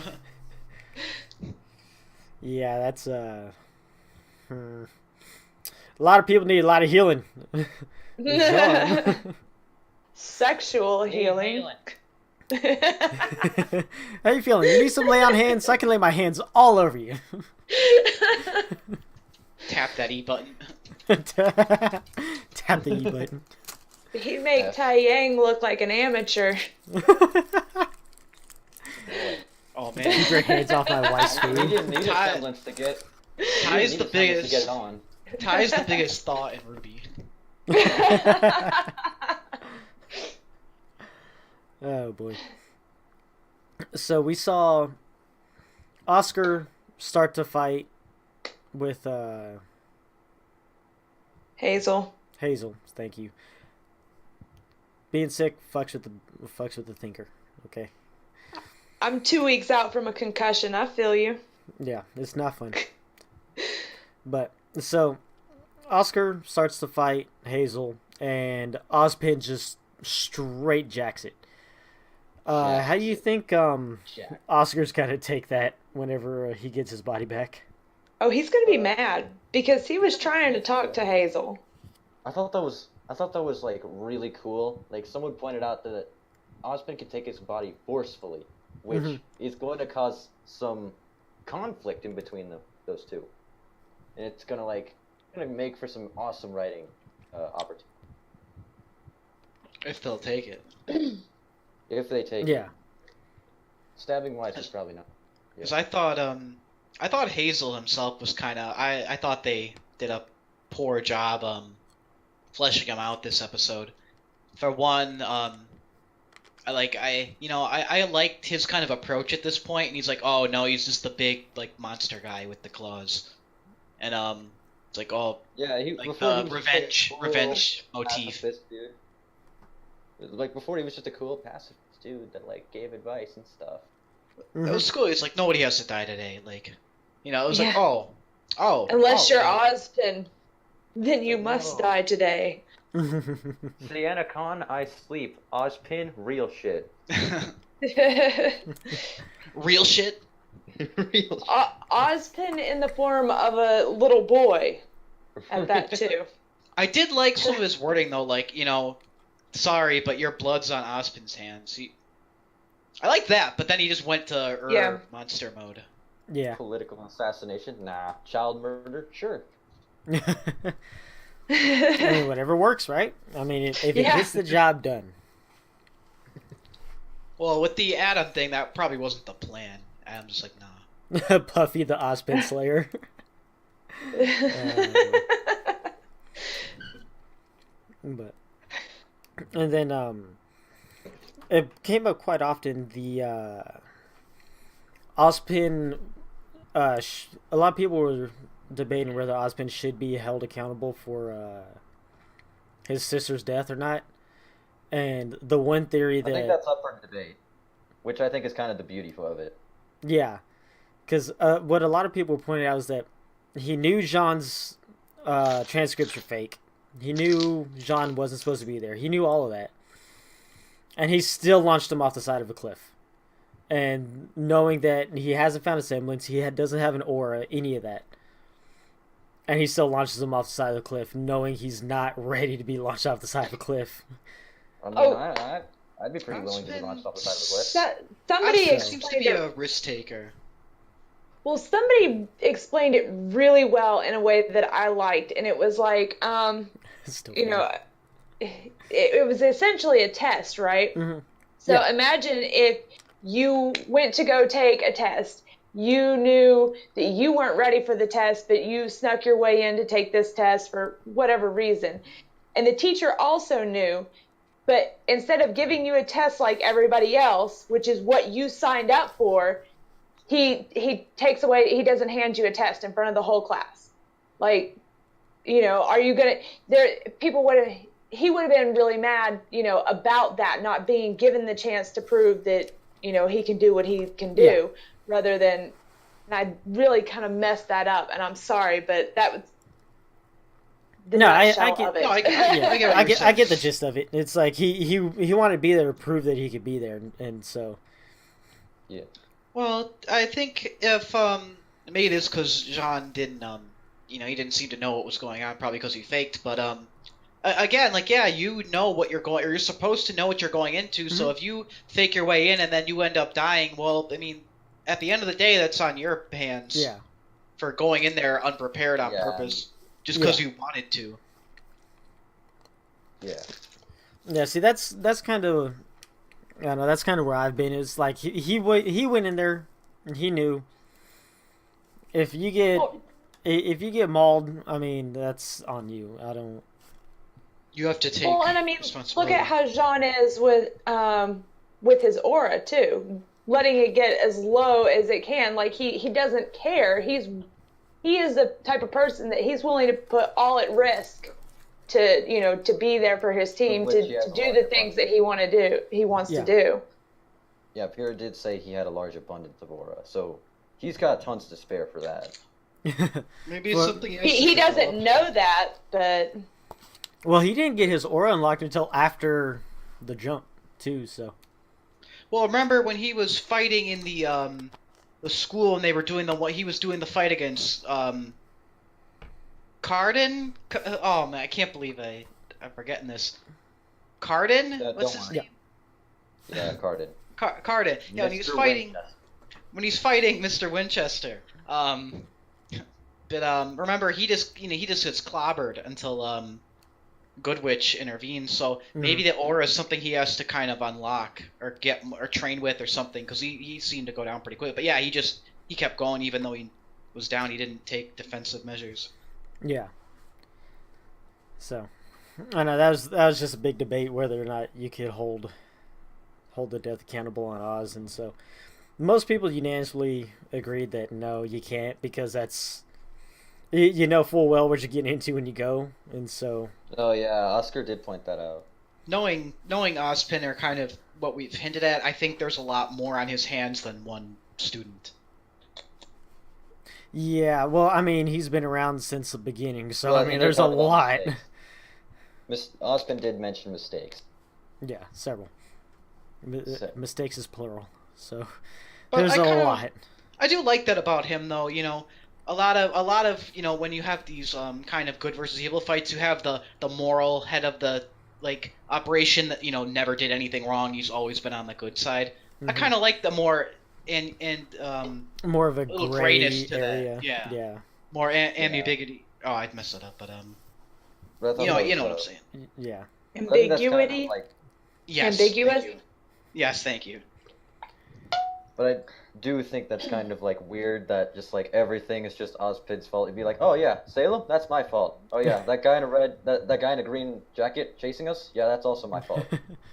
Yeah, that's a lot of people need a lot of healing. Jean. Sexual healing. How you feeling? You need some lay on hands? I can lay my hands all over you. Tap that E button. Tap the E button. He make Yes. Tai Yang look like an amateur. Oh Keep man. your hands off my wife's We food. didn't need a Ty- semblance to get. Ty's we the didn't need a semblance to biggest. get it on. Ty's the biggest thought in RWBY. Oh boy. So we saw Oscar start to fight with Hazel. Hazel. Thank you. Being sick fucks with the thinker. Okay. I'm 2 weeks out from a concussion. I feel you. Yeah, it's not fun. But so Oscar starts to fight Hazel, and Ozpin just straight jacks it. How do you think Jack. Oscar's gonna take that whenever he gets his body back? Oh, he's gonna be mad because he was trying to talk to Hazel. I thought that was like really cool. Like someone pointed out that Ozpin can take his body forcefully, which Mhm. is going to cause some conflict in between those two, and it's gonna make for some awesome writing opportunity If they'll take it. if they take Yeah. stabbing wise is probably not. Because I thought Hazel himself was kind of. I thought they did a poor job fleshing him out this episode. For one, I liked his kind of approach at this point, and he's like, oh no, he's just the big like monster guy with the claws, and it's like, oh, Yeah, he like before he was just revenge a cool motif. pacifist dude. Like before he was just a cool pacifist dude that like gave advice and stuff. It was cool. It's like nobody has to die today. Like, it was like, Yeah. oh, Unless oh, you're yeah. Ozpin, then you must No. die today. Sienna Khan, I sleep. Ozpin, real shit. Real shit. Real shit. Ozpin in the form of a little boy at that too. I did like some of his wording though, like, sorry, but your blood's on Ozpin's hands. I like that, but then he just went to monster mode. Yeah. Political assassination? Nah. Child murder? Sure. I mean, whatever works, right? I mean, if it gets the job done. Well, with the Adam thing, that probably wasn't the plan. Adam's just like, nah. Puffy the Ozpin Slayer. And then it came up quite often, the Ozpin, a lot of people were debating whether Ozpin should be held accountable for his sister's death or not. And the one theory that... I think that's up for debate, which I think is kind of the beauty of it. Yeah, because what a lot of people pointed out is that he knew Jean's transcripts were fake. He knew Jean wasn't supposed to be there. He knew all of that. And he still launched him off the side of a cliff. And knowing that he hasn't found a semblance, he doesn't have an aura, any of that. And he still launches him off the side of the cliff, knowing he's not ready to be launched off the side of a cliff. I mean, I'd be pretty willing to be launched off the side of a cliff. Somebody seems to be a risk taker. Well, somebody explained it really well in a way that I liked, and it was like, it was essentially a test, right? Mm-hmm. So imagine if you went to go take a test. You knew that you weren't ready for the test, but you snuck your way in to take this test for whatever reason. And the teacher also knew, but instead of giving you a test like everybody else, which is what you signed up for, he takes away, he doesn't hand you a test in front of the whole class. Like, are you going to, he would have been really mad, about that, not being given the chance to prove that, he can do what he can do, rather than, and I really kind of messed that up, and I'm sorry, but that was the nutshell of it. I get the gist of it. It's like he wanted to be there to prove that he could be there, and so. Yeah. Well, I think if maybe it is because Jean didn't he didn't seem to know what was going on, probably because he faked. But again, you know what you're going, or you're supposed to know what you're going into. Mm-hmm. So if you fake your way in and then you end up dying, well, I mean, at the end of the day, that's on your hands. Yeah. For going in there unprepared on purpose, just because you wanted to. Yeah. Yeah. See, that's kind of. I don't know, that's kind of where I've been. It's like he went in there and he knew if you get mauled, I mean, that's on you. I don't. You have to take. Well, and I mean, look at how Jean is with his aura too, letting it get as low as it can. Like he doesn't care. He is the type of person that he's willing to put all at risk to be there for his team, to do the things that he wants to do. Yeah, Pierre did say he had a large abundance of aura, so he's got tons to spare for that. Maybe it's something he doesn't know that, but well, he didn't get his aura unlocked until after the jump too. So, well, remember when he was fighting in the school and they were doing he was doing the fight against Cardin? Oh man, I can't believe I'm forgetting this. Cardin? What's his name? Yeah, Cardin. Cardin. Yeah, when he's fighting Mr. Winchester. But remember he just gets clobbered until Goodwitch intervenes. So maybe the aura is something he has to kind of unlock or get or train with or something, because he seemed to go down pretty quick. But yeah, he kept going even though he was down. He didn't take defensive measures. Yeah. So, I know that was just a big debate whether or not you could hold the death accountable on Oz, and so most people unanimously agreed that no, you can't, because that's you know full well what you're getting into when you go, and so. Oh yeah, Oscar did point that out. Knowing Ozpin, or kind of what we've hinted at, I think there's a lot more on his hands than one student. Yeah, well, I mean, he's been around since the beginning, so I mean, there's a lot. Osmond did mention mistakes. Yeah, several. So- Mistakes is plural, so But there's I a kind of lot. I do like that about him, though. A lot of when you have these kind of good versus evil fights, you have the moral head of the operation that never did anything wrong. He's always been on the good side. I kind of like the more and more of a little gray grayness to area. that. Yeah. Yeah. More ambiguity. Oh, I'd mess it up, but But I thought you know that what I'm was, saying. Yeah. I think that's kind of Ambiguity. like, Yes. Ambiguous? Thank you. Yes, thank you. but I do think that's kind of like weird that just like everything is just Ozpid's fault. It'd be like, oh yeah, Salem, that's my fault. Oh yeah, that guy in a that guy in a green jacket chasing us, yeah, that's also my fault.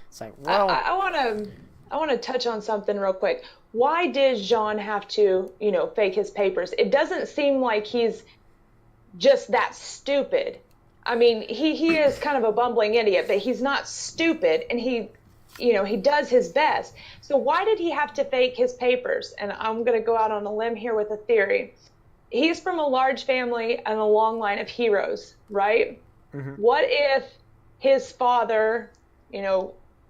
It's like, well, I want to touch on something real quick. Why did Jean have to, fake his papers? It doesn't seem like he's just that stupid. I mean, he is kind of a bumbling idiot, but he's not stupid, and he does his best. So why did he have to fake his papers? And I'm going to go out on a limb here with a theory. He's from a large family and a long line of heroes, right? Mhm. What if his father,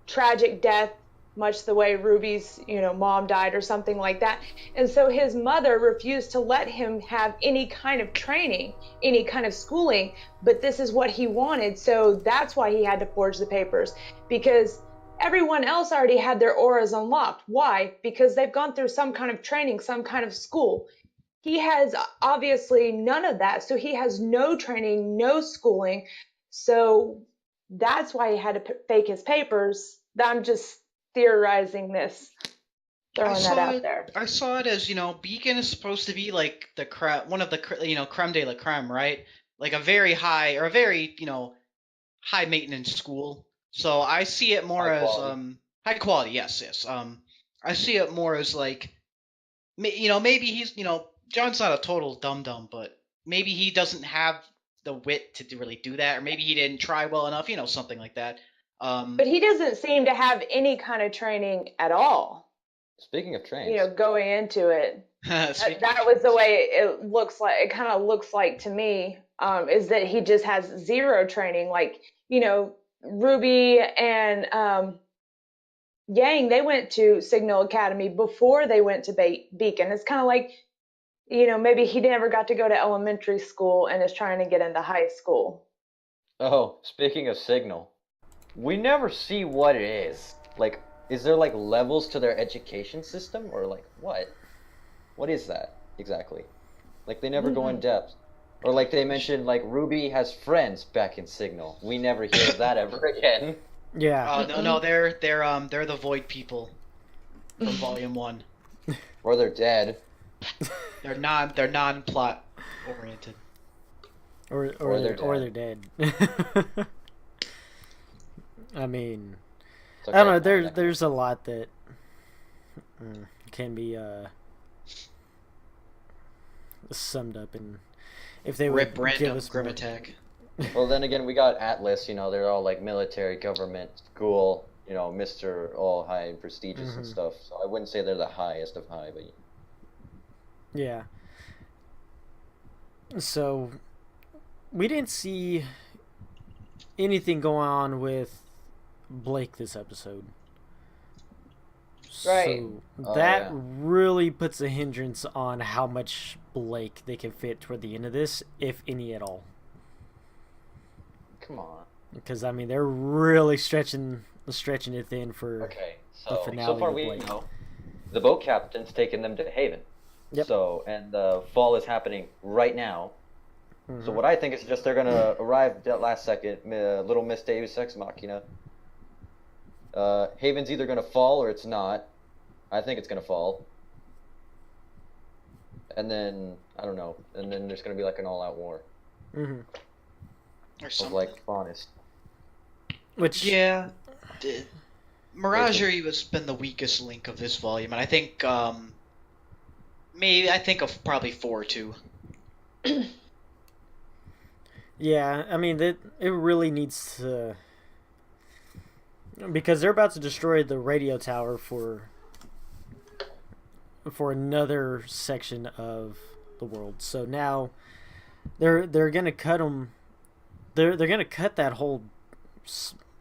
tragic death, much the way Ruby's, mom died or something like that. And so his mother refused to let him have any kind of training, any kind of schooling, but this is what he wanted. So that's why he had to forge the papers, because everyone else already had their auras unlocked. Why? Because they've gone through some kind of training, some kind of school. He has obviously none of that. So he has no training, no schooling. So that's why he had to fake his papers. I'm just theorizing this, throwing that out there. I saw it as Beacon is supposed to be like one of the creme de la creme, right? Like a very high or a very high maintenance school. So I see it more High as quality. high quality. Yes. I see it more as like maybe he's John's not a total dum dum, but maybe he doesn't have the wit to really do that, or maybe he didn't try well enough, something like that. But he doesn't seem to have any kind of training at all, Speaking of trains, going into it. Speaking That was the way it looks like. It kind of looks like to me, is that he just has zero training. Like, Ruby and Yang, they went to Signal Academy before they went to Beacon. It's kind of like, maybe he never got to go to elementary school and is trying to get into high school. oh, speaking of Signal, we never see what it is. Like, is there like levels to their education system, or like what? What is that exactly? Like they never go in depth, or like they mentioned like Ruby has friends back in Signal. We never hear of that ever again. yeah. no, they're the Void people from Volume 1. Or they're dead. They're non-plot oriented. Or they're dead. I mean, It's I don't know. okay. There's a lot that can be summed up in if they Rip would give random us Grim more. Attack. Well, then again, we got Atlas. They're all like military, government, school. Mr. All high and prestigious and stuff. So I wouldn't say they're the highest of high, but Yeah. So we didn't see anything going on with Blake this episode. Right. So that yeah. really puts a hindrance on how much Blake they can fit toward the end of this, if any at all. come on. Because I mean they're really stretching it thin for Okay, the so finale far of we Blake. know the boat captain's taking them to Haven. Yep. So, and the fall is happening right now. Mhm. So what I think is just they're gonna arrive that last second, little Miss Deus Ex Machina. Haven's either gonna fall or it's not. I think it's gonna fall. And then I don't know. And then there's gonna be like an all-out war Or of something. like Faunus. Which Yeah. Miragerie has been the weakest link of this volume, and I think I think of probably 4 too. yeah, I mean it really needs to, because they're about to destroy the radio tower for another section of the world. So now they're gonna cut them. They're gonna cut that whole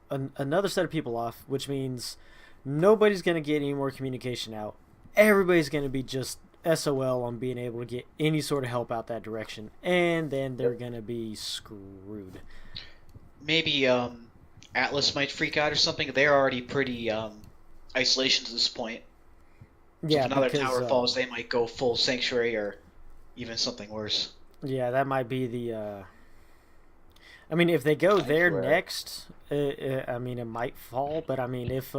another set of people off, which means nobody's going to get any more communication out. Everybody's going to be just SOL on being able to get any sort of help out that direction, and then they're going to be screwed. Maybe Atlas might freak out or something. They're already pretty isolation to this point. So Yeah, if another because, tower falls, they might go full sanctuary or even something worse. Yeah, that might be the. I mean, if they go there next, I mean, it might fall. But I mean, if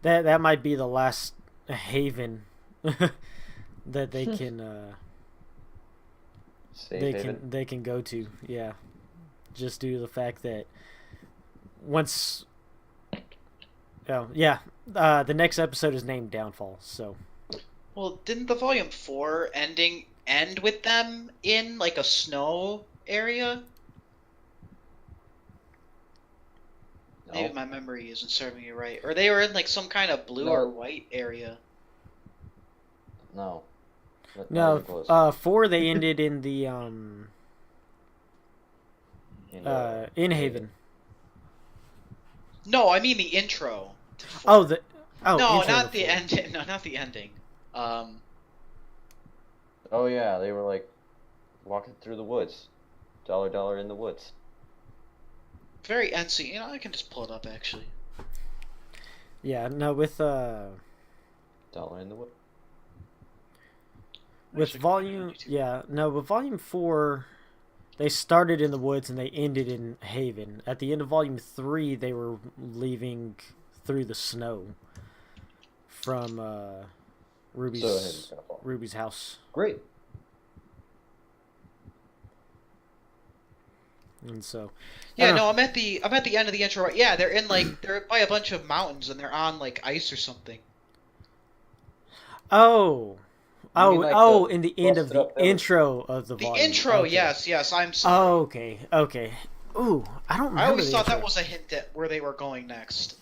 that might be the last haven that they can they can go to. Yeah, just due to the fact that once. Oh yeah, the next episode is named Downfall. So. Well, didn't the Volume 4 ending end with them in like a snow area? No. Maybe my memory isn't serving me right. Or they were in like some kind of blue or white area. No. No, 4 they ended in the in Haven. No, I mean the intro. No, not the ending. No, not the ending. Oh yeah, they were like walking through the woods. Dollar in the woods. Very NC. You know, I can just pull it up actually. Yeah, no, with Dollar in the wood. With volume, yeah, no, with Volume 4, they started in the woods and they ended in Haven. At the end of Volume 3, they were leaving through the snow from Ruby's house. Great. And so. Yeah, no, I'm at the end of the intro. Yeah, they're in like they're by a bunch of mountains and they're on like ice or something. Oh. Like in the end of the intro of the volume. The intro, okay. yes, I'm sorry. Oh, okay. Ooh, I don't remember. I always thought intro. that was a hint at where they were going next.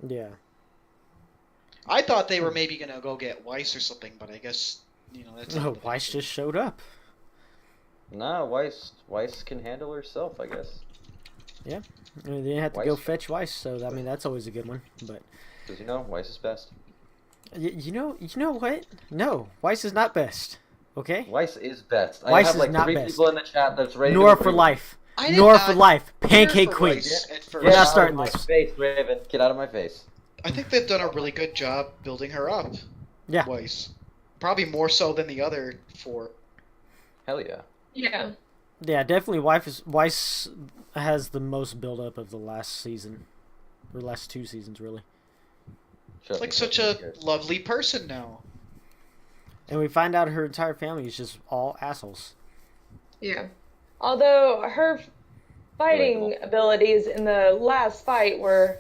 Yeah. I thought they were maybe gonna go get Weiss or something, but I guess that's. Oh, Weiss just showed up. Nah, Weiss can handle herself, I guess. Yeah, I mean, they didn't have to go fetch Weiss, so I mean that's always a good one. But because Weiss is best. You know what? No, Weiss is not best. Okay. Weiss is best. Weiss I have like is not 3 best. people in the chat that's ready. Nor to for life. I did Nor not for life. Pancake for Queen. Weiss at first. We're not starting my this. Face, Raven. Get out of my face. I think they've done a really good job building her up. Yeah. Weiss. Probably more so than the other 4. Hell yeah. Yeah. Yeah, definitely. Weiss has the most build up of the last season, or last 2 seasons, really. It's like such a lovely person now. And we find out her entire family is just all assholes. Yeah. Although her fighting abilities in the last fight were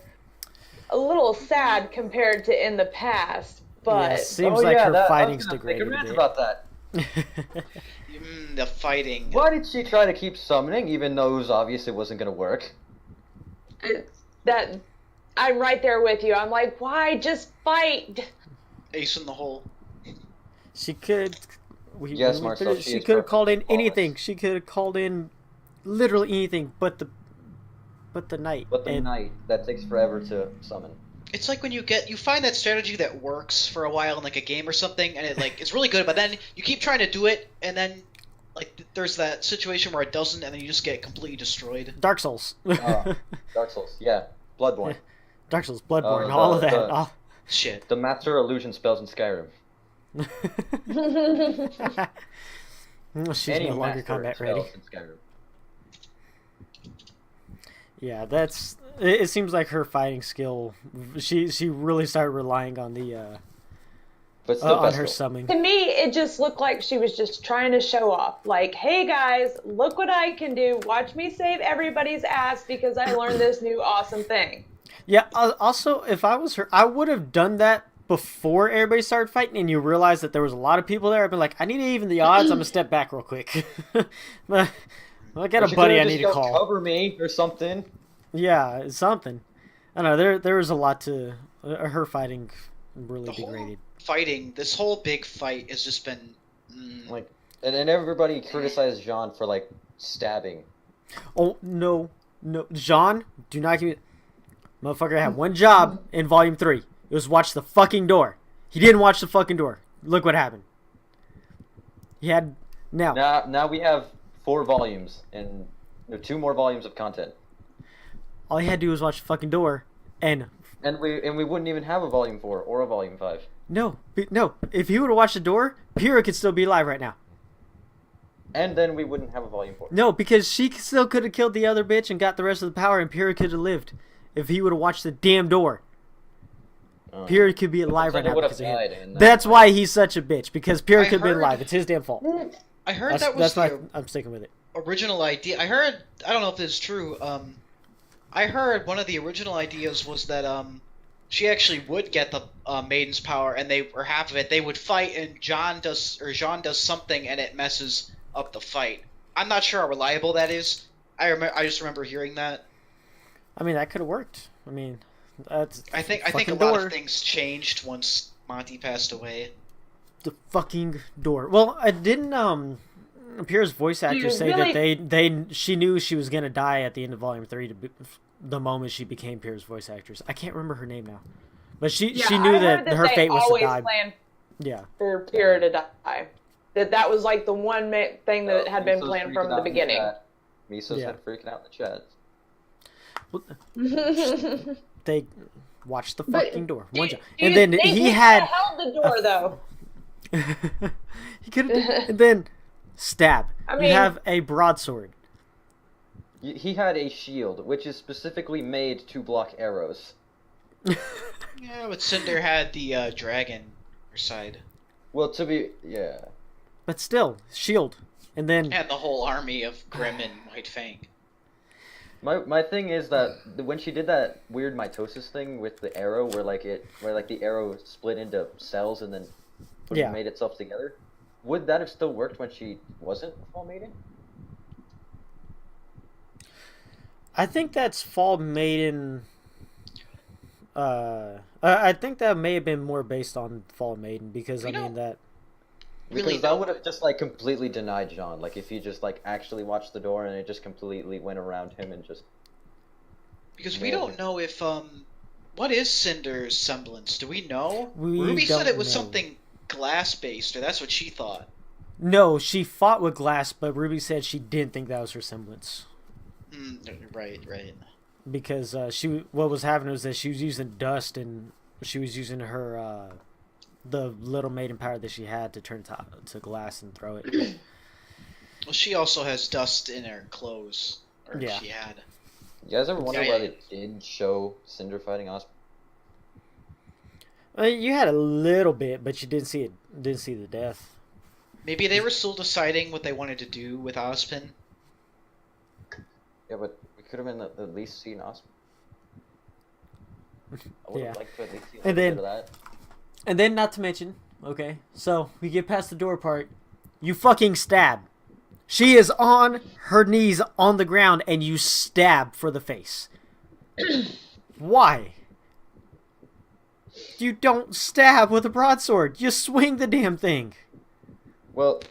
a little sad compared to in the past, but Yeah, it seems like her fighting's degraded a bit. About that. The fighting. Why did she try to keep summoning, even though it was obvious it wasn't gonna work? That I'm right there with you. I'm like, why just fight? Ace in the hole. She could. Yes, Marcel. She could have called in anything. She could have called in literally anything, but the knight. But the knight that takes forever to summon. It's like when you find that strategy that works for a while in like a game or something, and it's really good, but then you keep trying to do it, and then like there's that situation where it doesn't, and then you just get completely destroyed. Dark Souls. Dark Souls, yeah. Bloodborne. Dark Souls, Bloodborne, all of that. Shit. The Master Illusion spells in Skyrim. She's no longer combat ready. Yeah, that's. It seems like her fighting skill. She really started relying on the. But still on her summoning. To me, it just looked like she was just trying to show off. Like, hey guys, look what I can do. Watch me save everybody's ass because I learned this new awesome thing. Yeah. Also, if I was her, I would have done that before everybody started fighting, and you realized that there was a lot of people there. I'd been like, I need to even the odds. I'm gonna step back real quick. I got a buddy I need to call. Cover me or something. Yeah, it's something. I don't know. There was a lot to her fighting. Really degraded. This whole big fight has just been like, and everybody criticized Jean for like stabbing. Oh no, No, Jean, do not give me. Motherfucker had one job in Volume 3. It was watch the fucking door. He didn't watch the fucking door. Look what happened. He had Now we have 4 volumes and 2 more volumes of content. all he had to do was watch the fucking door, and we wouldn't even have a volume 4 or a volume 5. no. If he would have watched the door, Pyrrha could still be alive right now. And then we wouldn't have a volume 4. No, because she still could have killed the other bitch and got the rest of the power, and Pyrrha could have lived if he would have watched the damn door. Pyrrha could be alive right now because of him. That's why he's such a bitch, because Pyrrha could be alive. It's his damn fault. I heard that's why I'm sticking with it. Original idea. I don't know if this is true. I heard one of the original ideas was that she actually would get the maiden's power, and half of it. They would fight, and Jean does something, and it messes up the fight. I'm not sure how reliable that is. I just remember hearing that. I mean, that could have worked. I mean, that's I think a lot of things changed once Monty passed away. The fucking door. Well, I didn't Pyrrha's voice actor say that she knew she was gonna die at the end of Volume 3 the moment she became Pyrrha's voice actress. I can't remember her name now, but she knew that her fate was to die. Yeah, for Pyrrha to die. That was like the one thing that had been planned from the beginning. Miso's had freaking out in the chat. They watched the fucking door. One job. And then he held the door though. He could have. And then stab. You have a broadsword. He had a shield, which is specifically made to block arrows. Yeah, but Cinder had the dragon on her side. Well, but still, shield. And then the whole army of Grim and White Fang. My thing is that when she did that weird mitosis thing with the arrow, where the arrow split into cells and then made itself together, would that have still worked when she wasn't a Fall Maiden? I think that's Fall Maiden. I think that may have been more based on Fall Maiden because that would have just completely denied Jean. Like if he just actually watched the door and it just completely went around him and just. Because we don't know if what is Cinder's semblance? Do we know? Ruby said it was something glass based, or that's what she thought. No, she fought with glass, but Ruby said she didn't think that was her semblance. Right. Because what was happening was that she was using dust and she was using her the little maiden power that she had to turn to glass and throw it. Well, she also has dust in her clothes, or she had. You guys ever wonder why they did show Cinder fighting Osprey? You had a little bit, but you didn't see it. Didn't see the death. Maybe they were still deciding what they wanted to do with Ozpin. Yeah, but we could have at least seen Osprey. I would have liked to at least see a bit of that. And then, not to mention, okay, so we get past the door part. You fucking stab. She is on her knees on the ground, and you stab for the face. Why? You don't stab with a broadsword. You swing the damn thing. Well,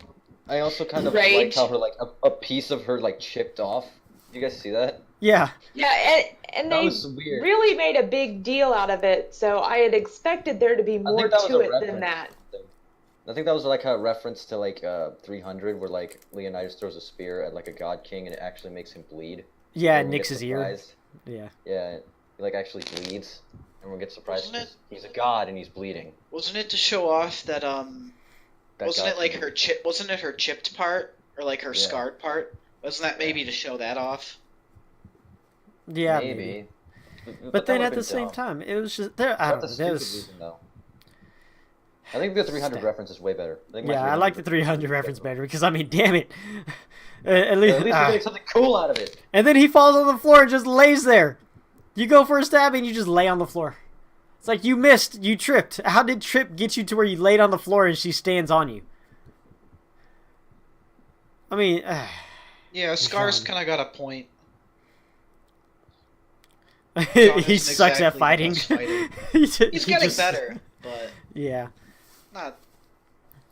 I also kind of like how her a piece of her chipped off. Did you guys see that? Yeah. Yeah, and they really made a big deal out of it, so I had expected there to be more to it than that. I think that was a reference to 300, where Leonidas throws a spear at a god king and it actually makes him bleed. Yeah, it nicks his ear. Yeah. Yeah, he actually bleeds. Everyone gets surprised because he's a god and he's bleeding. Wasn't it to show off that wasn't it her chip? Wasn't it her chipped part or her scarred part? Wasn't that maybe to show that off? Yeah, maybe. But then at the same time, it was just there. I don't know. There was... I think the 300 reference is way better. I like the 300 reference better because damn it. At least you're getting something cool out of it. And then he falls on the floor and just lays there. You go for a stab and you just lay on the floor. It's like you missed, you tripped. How did trip get you to where you laid on the floor and she stands on you? Yeah, Scar's kind of got a point. He sucks at fighting. He's getting better, but yeah. Not.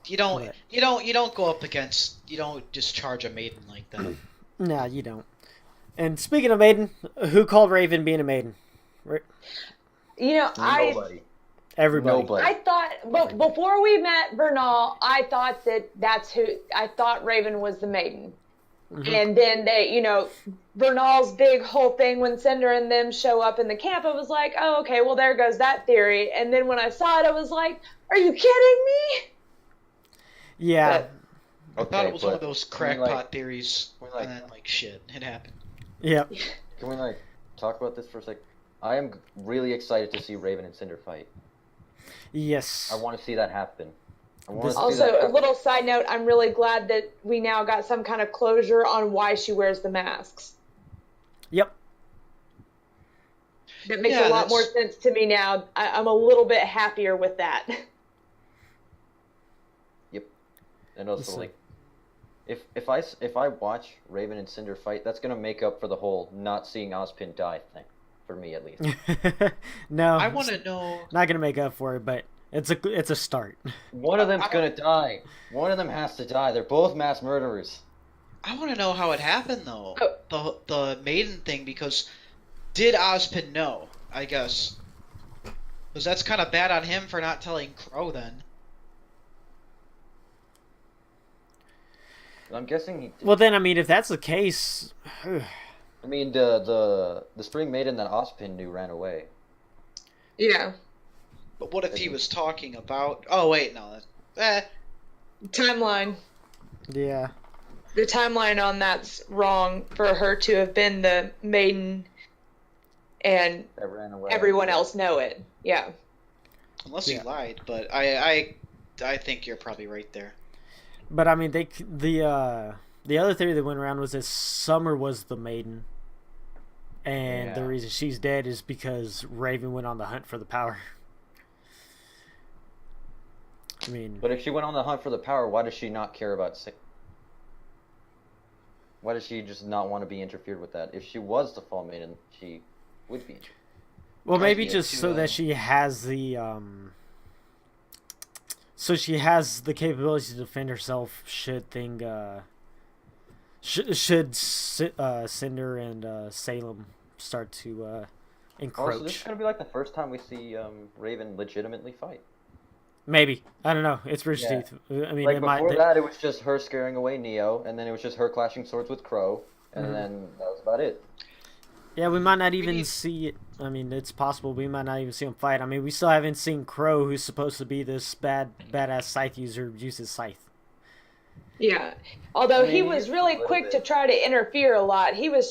You don't go up against. You don't just charge a maiden like that. No, you don't. And speaking of maiden, who called Raven being a maiden? You know, Nobody. Everybody. Nobody. I thought, but before we met Bernal, I thought I thought Raven was the maiden. And then Bernal's big whole thing when Cinder and them show up in the camp, I was like, oh, okay, well, there goes that theory. And then when I saw it, I was like, are you kidding me? Yeah. I thought it was one of those crackpot theories, and then, shit, it happened. Yep. Can we, talk about this for a sec? I am really excited to see Raven and Cinder fight. Yes. I want to see that happen. Also, a little side note, I'm really glad that we now got some kind of closure on why she wears the masks. Yep. That makes a lot more sense to me now. I'm a little bit happier with that. Yep. And also, if I watch Raven and Cinder fight, that's gonna make up for the whole not seeing Ozpin die thing, for me at least. No. I want to know. Not gonna make up for it, but it's a start. One of them's gonna die. One of them has to die. They're both mass murderers. I want to know how it happened though. The maiden thing, because did Ozpin know? I guess. Because that's kind of bad on him for not telling Crow then. I'm guessing he did. Well, then, I mean, if that's the case... I mean, the Spring Maiden that Ozpin knew ran away. Yeah. But what if he was talking about... Oh, wait, no. Timeline. Yeah. The timeline on that's wrong for her to have been the maiden and That ran away. everyone else know it. Yeah. Unless he lied, but I think you're probably right there. But I mean, the other theory that went around was that Summer was the maiden, and the reason she's dead is because Raven went on the hunt for the power. I mean, but if she went on the hunt for the power, why does she not care about Why does she just not want to be interfered with that? If she was the Fall Maiden, she would be. Well, maybe just so that she has the so she has the capability to defend herself should Cinder and Salem start to encroach. Oh, so this is gonna be the first time we see Raven legitimately fight. Maybe. I don't know. It's Rooster Teeth. I mean, before that, it was just her scaring away Neo, and then it was just her clashing swords with Crow, and then that was about it. Yeah, we might not even see it. I mean, it's possible we might not even see him fight. I mean, we still haven't seen Crow, who's supposed to be this badass scythe user, use his scythe. Yeah. Although he was really quick to try to interfere a lot. He got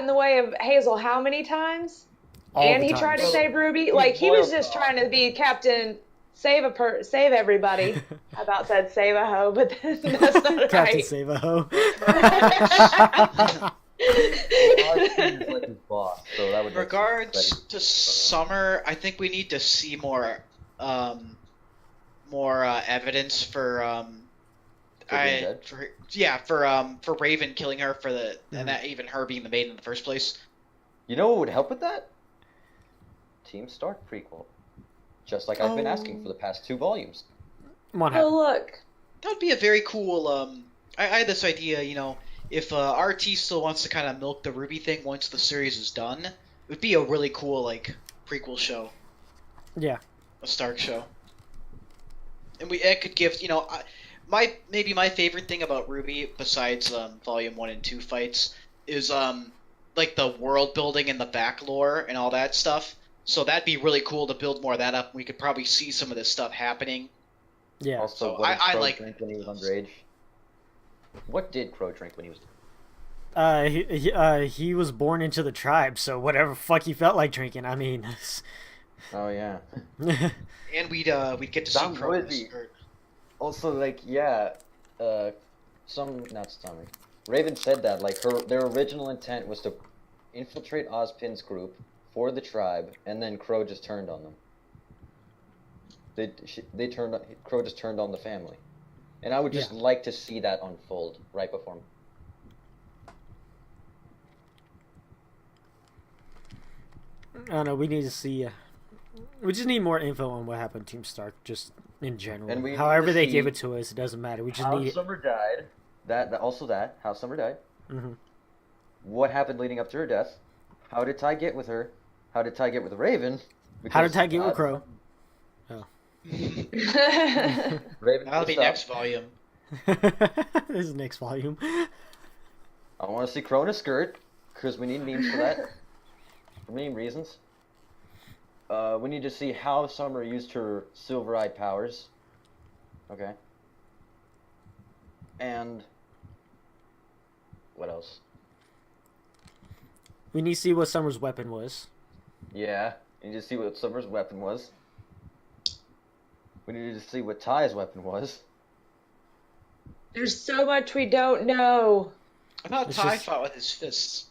in the way of Hazel how many times? And he tried to save Ruby. He was just trying to be Captain save everybody. I about said save a hoe, but that's not Captain right. Save a Hoe. His boss, so that would Regards to Summer, I think we need to see more evidence for Raven killing her and that even her being the maiden in the first place. You know what would help with that? Team Stark prequel. Just like I've been asking for the past 2 volumes. Look. That would be a very cool, I had this idea, if RT still wants to kind of milk the RWBY thing once the series is done, it would be a really cool, prequel show. Yeah. A Stark show. And it could give, maybe my favorite thing about RWBY, besides Volume 1 and 2 fights, is, the world building and the back lore and all that stuff. So that'd be really cool to build more of that up. We could probably see some of this stuff happening. Yeah. Also, so what did Crow like drink when he was underage? What did Crow drink when he was? He was born into the tribe, so whatever fuck he felt like drinking. I mean. Oh yeah. And we'd get to see Crow. Also, Raven said that their original intent was to infiltrate Ozpin's group for the tribe, and then Crow just turned on them. Crow just turned on the family, and I would just like to see that unfold right before me. I don't know. We need to see. We just need more info on what happened to Team Stark, just in general. However they give it to us, it doesn't matter. We just need How Summer died. How Summer died. Mm-hmm. What happened leading up to her death? How did Ty get with her? How did Ty get with Raven? How did Ty get with Crow? Oh. Raven That'll be pissed off. next volume. This is next volume. I want to see Crow in a skirt, because we need memes for that. For meme reasons. We need to see how Summer used her silver-eyed powers. Okay. And... what else? We need to see what Summer's weapon was. Yeah, we need to see what Summer's weapon was. We needed to see what Ty's weapon was. There's so much we don't know. I thought It's Ty just- fought with his fists.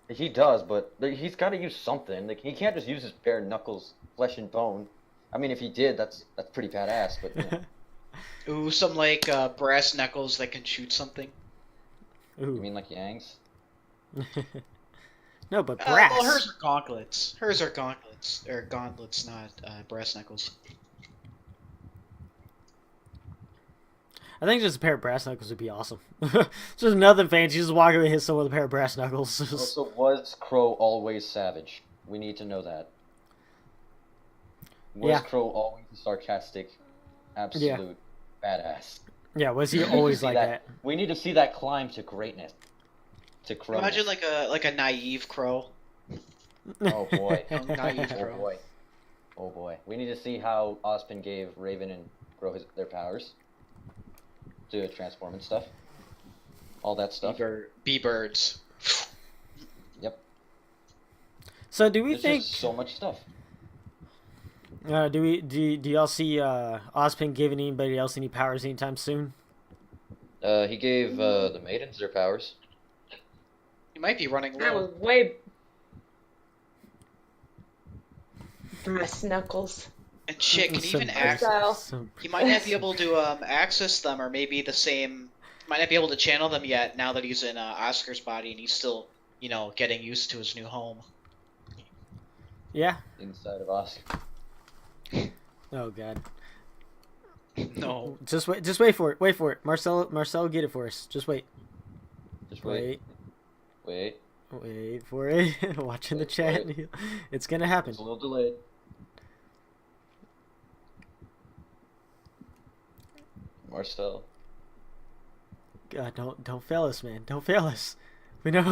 He does, but he's got to use something. Like, he can't just use his bare knuckles, flesh and bone. I mean, if he did, that's pretty badass, but... Yeah. Ooh, some like brass knuckles that can shoot something. You Ooh. mean like Yang's? No, but brass. Well, hers are gauntlets. Hers are gauntlets. Or gauntlets, not brass knuckles. I think just a pair of brass knuckles would be awesome. Just nothing fancy. Just walk away and hit someone with a pair of brass knuckles. Also, was Crow always savage? We need to know that. Was Yeah. Crow always a sarcastic, absolute badass? Yeah, was he always See like that? We need to see that climb to greatness. To Crow. Imagine like a naive crow. Oh boy. Naive Oh crow. boy. Oh boy. We need to see how Ozpin gave Raven and Crow their powers. To transform and stuff. All that stuff. Bee birds. Yep. So do we There's think? just so much stuff. Do y'all see Ozpin giving anybody else any powers anytime soon? He gave the maidens their powers. You might be running That low. was way. Brass knuckles. And shit, can Some even brass- access? Style. some- He might not be able to access them, or maybe the same. Might not be able to channel them yet. Now that he's in Oscar's body and he's still, getting used to his new home. Yeah. Inside of Oscar. Oh god. No. Just wait. Just wait for it. Wait for it. Marcel, get it for us. Just wait. Just wait. Wait. Wait. Wait for it. Watching the Wait, chat. It's gonna happen. It's a little delayed. Marcel. God, don't fail us, man. Don't fail us. We know.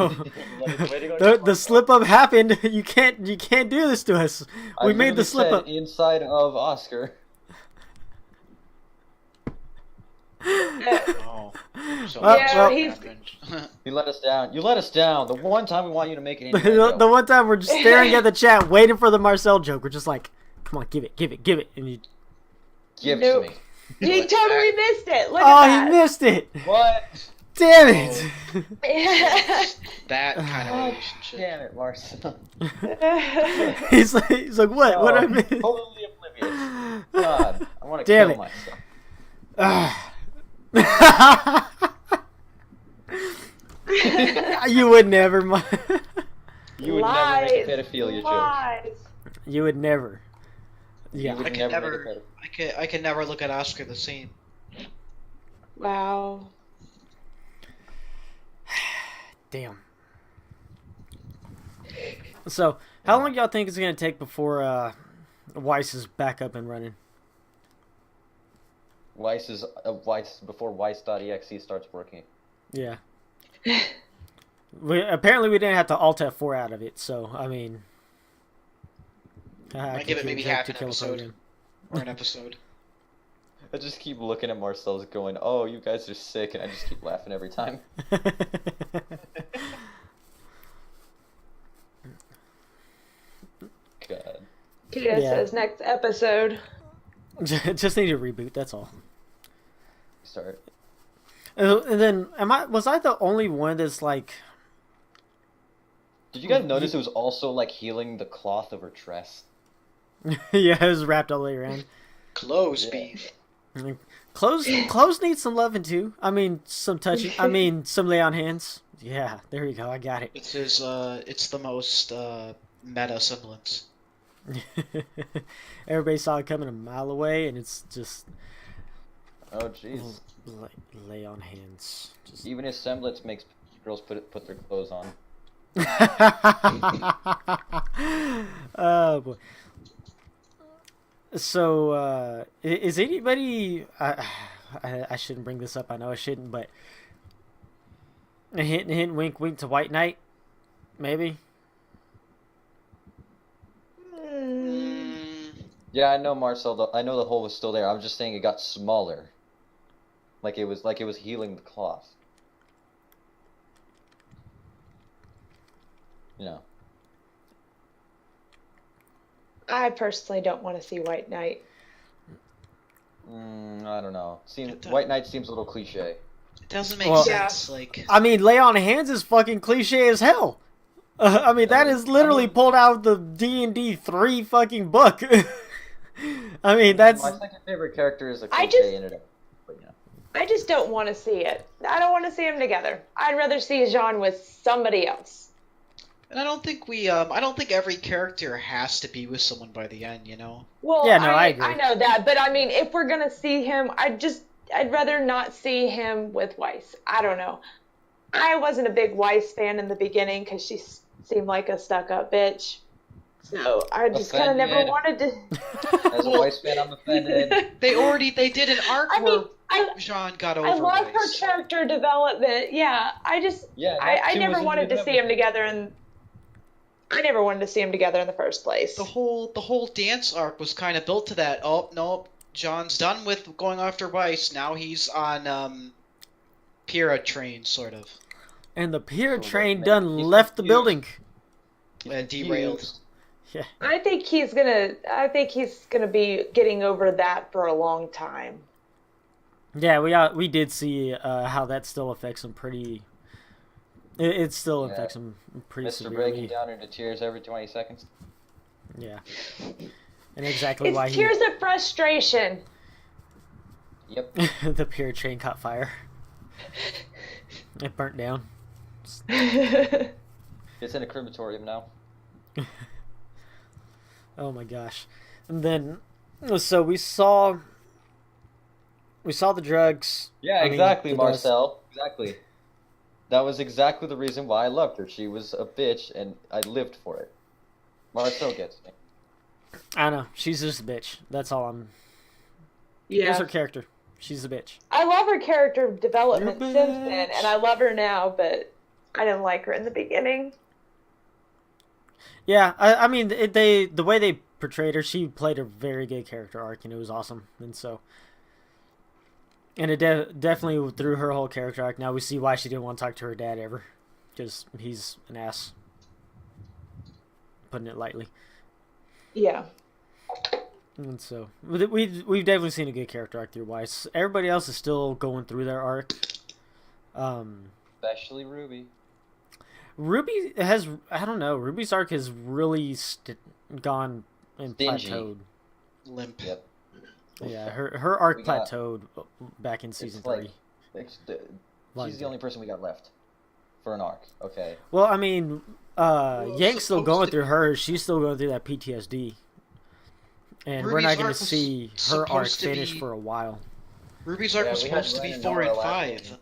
Waiting on the you, slip up happened. You can't do this to us. I We made the literally slip said up. inside of Oscar. Oh. So Well, that's Yeah, what he's- happened. You let us down. You let us down. The one time we want you to make it. Anyway, The one time we're just staring at the chat, waiting for the Marcel joke. We're just like, come on, give it, and you. give Nope. it to me. He totally missed it. Look Oh, at he missed it! What? Damn it! that. That kind of Oh, relationship. damn it, Marcel. he's like, what? What I Oh, missed? totally oblivious. God, I want to Damn kill it. myself. You would never. You would never make a pedophilia joke. Lies. You would never. You Yeah. would I can never never. make a I can never look at Oscar the same. Wow. Damn. So, how long y'all think it's gonna take before Weiss is back up and running? Weiss is Weiss before Weiss.exe starts working. Yeah. Apparently we didn't have to alt F4 out of it, so I mean. I give it maybe half an episode. Or an episode. I just keep looking at Marcel's going, "Oh, you guys are sick," and I just keep laughing every time. God. Kida says next episode. Just need to reboot. That's all. Start. And then, was I the only one that's like? Did you guys notice it was also like healing the cloth of her dress? Yeah, it was wrapped all the way around. Clothes Yeah. beef. Clothes need some loving too. I mean, some touching. I mean, some lay on hands. Yeah, there you go. I got it. It's his. It's the most meta semblance. Everybody saw it coming a mile away, and it's just Oh, jeez. lay on hands. Just Even his semblance makes girls put their clothes on. Oh boy. So, is anybody? I shouldn't bring this up. I know I shouldn't, but a hint, wink, wink to White Knight, maybe. Yeah, I know Marcel. I know the hole was still there. I'm just saying it got smaller. Like it was healing the cloth. You know. I personally don't want to see White Knight. I don't know. White Knight seems a little cliche. It doesn't make sense. Like, I mean, lay on hands is fucking cliche as hell. I mean, that is literally pulled out of the D&D 3 fucking book. I mean, that's... My second favorite character is a cliche in it. But yeah. I just don't want to see it. I don't want to see them together. I'd rather see Jean with somebody else. and I don't think I don't think every character has to be with someone by the end, you know? Well, yeah, no, I agree. I know that, but I mean, if we're gonna see him, I'd rather not see him with Weiss. I don't know. I wasn't a big Weiss fan in the beginning because she seemed like a stuck-up bitch. So I just kind of never wanted to. As a Weiss fan, I'm offended. They did an arc where Jean got over I love Weiss. her character development. Yeah, I never wanted to see them together, and I never wanted to see them together in the first place. The whole dance arc was kind of built to that. Oh no, John's done with going after Weiss. Now he's on Pyrrha train, sort of. And the Pyrrha train done left the building. And derailed. Yeah. I think he's gonna be getting over that for a long time. Yeah, we did see how that still affects him pretty. It still affects him pretty Mr. severely. breaking down into tears every 20 seconds. Yeah. And exactly It's why tears of frustration. Yep. the Pyrrha train caught fire. It burnt down. It's in a crematorium now. Oh my gosh. And then so we saw the drugs. Yeah, exactly, Marcel. Exactly. That was exactly the reason why I loved her. She was a bitch, and I lived for it. Marcel gets me. I know. She's just a bitch. That's all I'm... Yeah. Here's her character. She's a bitch. I love her character development since then, and I love her now, but I didn't like her in the beginning. Yeah, I mean, the way they portrayed her, she played a very good character arc, and it was awesome. And it definitely through her whole character arc. Now we see why she didn't want to talk to her dad ever, because he's an ass. Putting it lightly. Yeah. And so we've definitely seen a good character arc through Weiss. Everybody else is still going through their arc. Especially Ruby. Ruby has, I don't know, Ruby's arc has really gone and Stingy. plateaued. Limp. Yep. Yeah, her arc plateaued back in season 3. She's the only person we got left for an arc. Okay. Well, I mean, Yank's still going through hers. She's still going through that PTSD. And Ruby's we're not going arc to was see her arc supposed to finish be- for a while. Ruby's arc was we had supposed to be Ren and 4 and Nora last 5. season.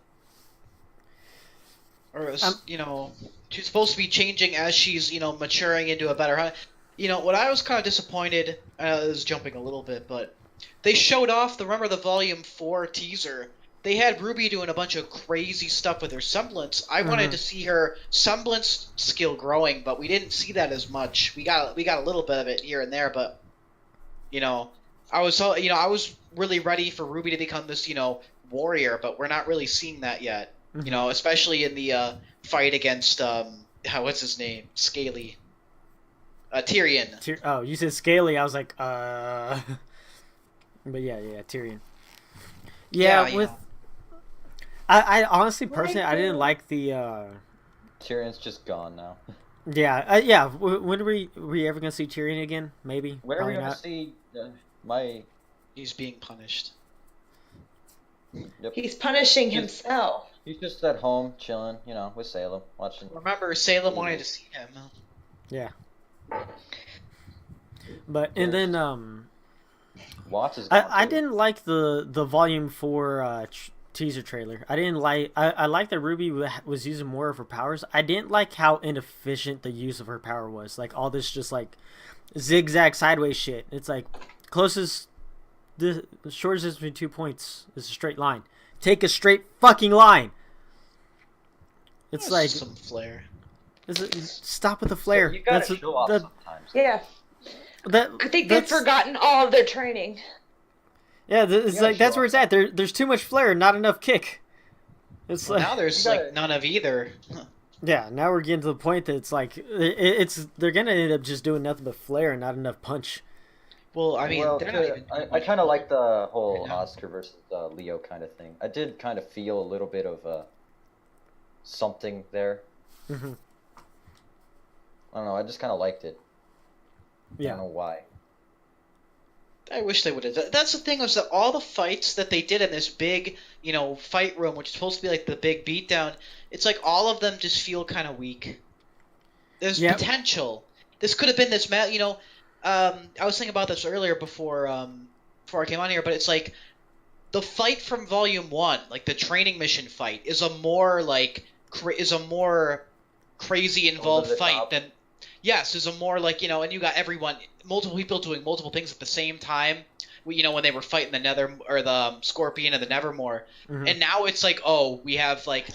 Or, she's supposed to be changing as she's, maturing into a better... what I was kind of disappointed, this is jumping a little bit, but they showed off, remember the Volume 4 teaser? They had Ruby doing a bunch of crazy stuff with her semblance. I wanted to see her semblance skill growing, but we didn't see that as much. We got a little bit of it here and there, but, I was really ready for Ruby to become this, warrior, but we're not really seeing that yet. Especially in the fight against what's his name? Scaly. Tyrion. Oh, you said Scaly. I was like, But yeah, Tyrion. Yeah, I honestly, personally, I didn't like the. Tyrion's just gone now. Yeah. When are we ever gonna see Tyrion again? Maybe. When are we gonna see He's being punished. Yep. He's punishing himself. He's just at home chilling, with Salem, watching. Remember, Salem wanted to see him. Yeah. But and then Watts is. I didn't like the Volume 4 teaser trailer. I didn't like. I like that Ruby was using more of her powers. I didn't like how inefficient the use of her power was. Like all this just like zigzag sideways shit. It's like closest, the shortest distance between 2 points is a straight line. Take a straight fucking line. It's like some flair. Stop with the flare. You gotta show off sometimes. Yeah. I think they've forgotten all of their training. Yeah, it's like that's where it's at. There's too much flare, not enough kick. It's well, like now there's like none of either. Yeah, now we're getting to the point that it's like they're gonna end up just doing nothing but flare and not enough punch. Well, I mean, I kind of like the whole Oscar versus Leo kind of thing. I did kind of feel a little bit of something there. Mm-hmm. I don't know. I just kind of liked it. Yeah. I don't know why. I wish they would have. That's the thing, was that all the fights that they did in this big, fight room, which is supposed to be like the big beatdown, it's like all of them just feel kind of weak. There's potential. This could have been this I was thinking about this earlier before I came on here, but it's like the fight from Volume 1, like the training mission fight, is a more crazy involved fight than. Yes, is a more like, and you got multiple people doing multiple things at the same time. When they were fighting the Nether or the Scorpion and the Nevermore, and now it's like, oh, we have like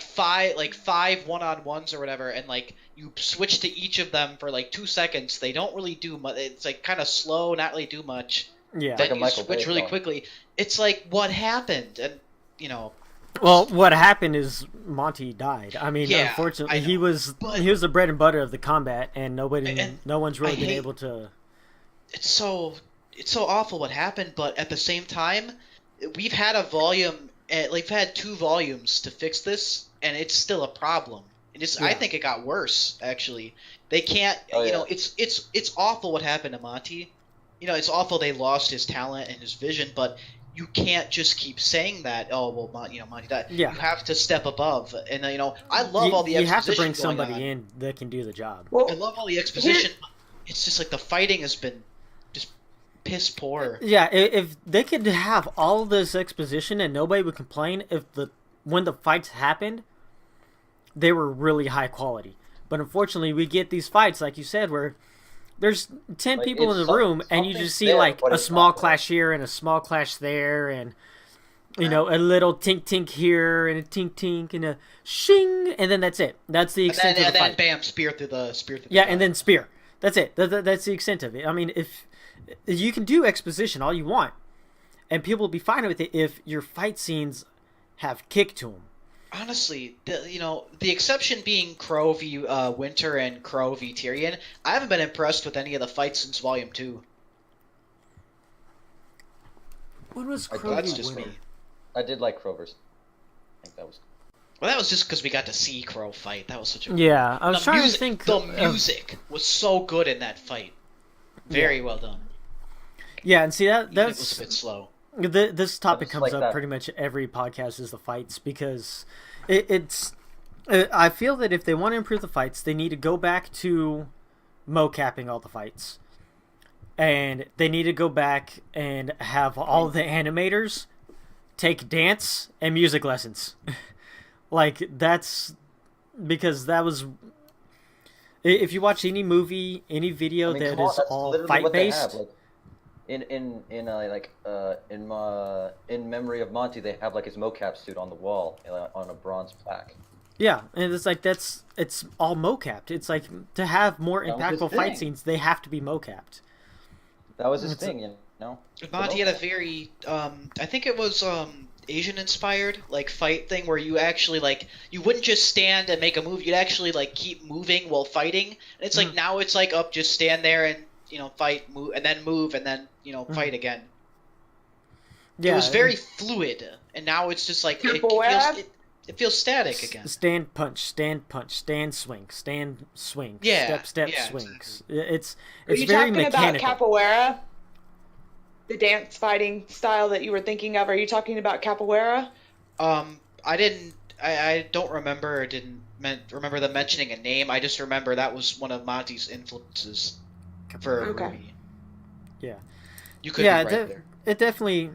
five one-on-ones or whatever, and like you switch to each of them for like 2 seconds. They don't really do much. It's like kind of slow, not really do much. Yeah, then you switch really quickly. It's like, what happened? And Well, what happened is Monty died. I mean, unfortunately, he was the bread and butter of the combat, and no one's really been able to. It's so awful what happened, but at the same time, we've had a volume, we've had 2 volumes to fix this, and it's still a problem. I think it got worse. Actually, they can't. It's awful what happened to Monty. It's awful they lost his talent and his vision, but. You can't just keep saying that. Oh well, Monty died. Yeah. You have to step above, and I love all the exposition. You have to bring somebody in that can do the job. Well, I love all the exposition. It's just like the fighting has been just piss poor. Yeah, if they could have all this exposition and nobody would complain when the fights happened, they were really high quality. But unfortunately, we get these fights, like you said, where there's 10 people in the room, and you just see like a small clash here and a small clash there, and a little tink tink here and a tink tink and a shing, and then that's it. That's the extent of the fight. And then bam, spear through the and then spear. That's it. That's the extent of it. I mean, if you can do exposition all you want, and people will be fine with it if your fight scenes have kick to them. Honestly, the exception being Crow v. Winter and Crow v. Tyrion, I haven't been impressed with any of the fights since Volume 2. When was Crow v. just Winter? me. I did like Crover's. I think that was. Well, that was just because we got to see Crow fight. That was such a. Yeah, I was trying to think. The music was so good in that fight. Very well done. Yeah, and see that's. It was a bit slow. This topic comes up pretty much every podcast is the fights, because it's I feel that if they want to improve the fights, they need to go back to mocapping all the fights, and they need to go back and have all the animators take dance and music lessons. That's because that was, if you watch any movie, any video that is all fight based. In memory of Monty, they have like his mocap suit on the wall on a bronze plaque. Yeah, and it's like it's all mocapped. It's like to have more impactful fight scenes, they have to be mocapped. That was his thing, Monty had a very, I think it was Asian inspired fight thing where you actually you wouldn't just stand and make a move. You'd actually keep moving while fighting. And it's now it's up, just stand there and. Fight, move, and then move, and then, fight again. Yeah, it was very fluid, and now it's just it feels static again. Stand, punch, stand, swing, stand, swing, yeah, step, yeah, swings. Exactly. It's Are you very talking mechanical. about capoeira? The dance fighting style that you were thinking of? Are you talking about capoeira? I don't remember, or didn't remember them mentioning a name. I just remember that was one of Monty's influences. For RWBY. Yeah. You could be right there. It definitely,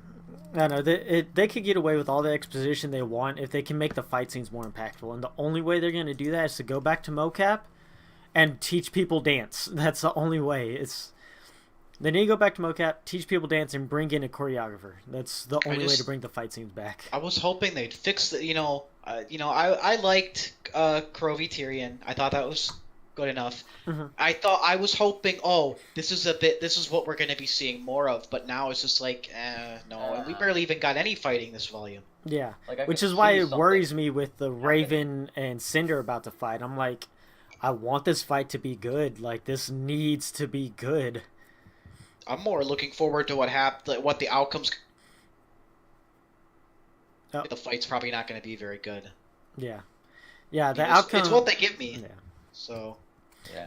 I know they could get away with all the exposition they want if they can make the fight scenes more impactful. And the only way they're going to do that is to go back to mocap and teach people dance. That's the only way. They need to go back to mocap, teach people dance, and bring in a choreographer. That's the only way to bring the fight scenes back. I was hoping they'd fix the. I liked Krovi Tyrion. I thought that was good enough. Mm-hmm. I was hoping, this is what we're going to be seeing more of, but now it's just like, no, and we barely even got any fighting this volume. Yeah, Like, which is why it worries me with the Raven and Cinder about to fight. I'm like, I want this fight to be good. Like, this needs to be good. I'm more looking forward to what the outcomes. Oh. The fight's probably not going to be very good. Yeah, the outcome. It's what they give me. Yeah. So.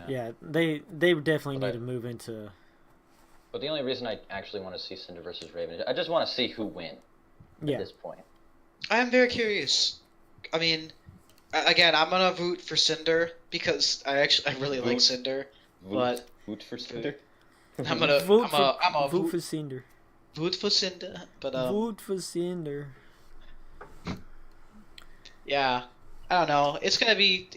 Yeah, they definitely need to move into. But the only reason I actually want to see Cinder versus Raven is I just want to see who wins at this point. I am very curious. I mean, again, I'm gonna vote for Cinder because I really like Cinder. Vote for Cinder. I'm a vote vote for Cinder. Vote for Cinder, but vote for Cinder. Yeah, I don't know. It's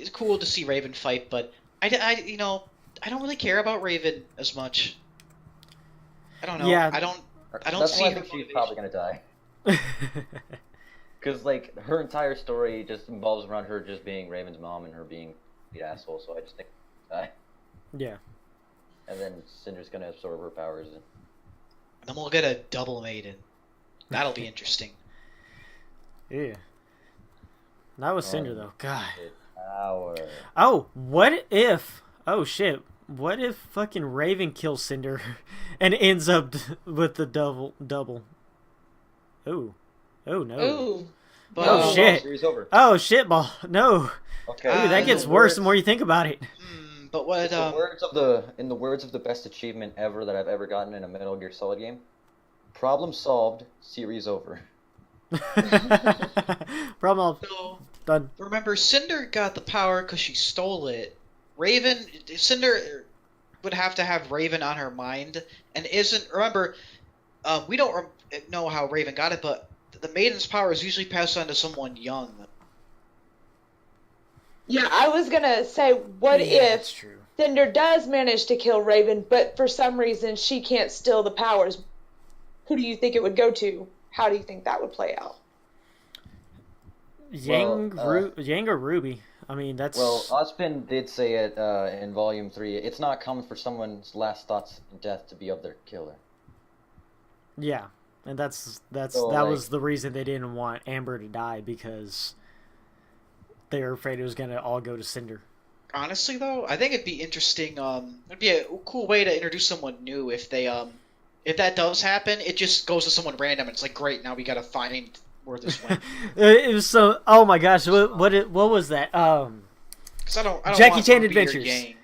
cool to see Raven fight, but I don't really care about Raven as much. I don't know. Yeah. I don't That's see why I her think she's motivation. probably gonna die. Because like her entire story just involves around her just being Raven's mom and her being the asshole. So I just think she'll die. Yeah. And then Cinder's gonna absorb her powers. And then we'll get a double maiden. That'll be interesting. Yeah. Not with Cinder though. God. Power. Oh, what if? Oh shit! What if fucking Raven kills Cinder, and ends up with the double? Oh no! Ooh. But, Oh shit! Series over. Oh shit! Ball! No! Okay. Ooh, that gets worse the more you think about it. But what? In the words of the best achievement ever that I've ever gotten in a Metal Gear Solid game, problem solved. Series over. Problem So, done. remember, Cinder got the power because she stole it. Cinder would have to have Raven on her mind, and remember, we don't know how Raven got it, but the maiden's power is usually passed on to someone young. Yeah, I was gonna say, what That's if true. Cinder does manage to kill Raven, but for some reason she can't steal the powers? Who do you think it would go to? How do you think that would play out? Yang or Ruby? I mean, that's. Well, Ozpin did say it in Volume 3. It's not common for someone's last thoughts in death to be of their killer. Yeah, and that was the reason they didn't want Amber to die, because they were afraid it was gonna all go to Cinder. Honestly, though, I think it'd be interesting. It'd be a cool way to introduce someone new if if that does happen. It just goes to someone random. And it's like, great, now we gotta find where this went. It was so. Oh my gosh! What was that? Because I don't Jackie want Chan Ruby or Adventures. Yang.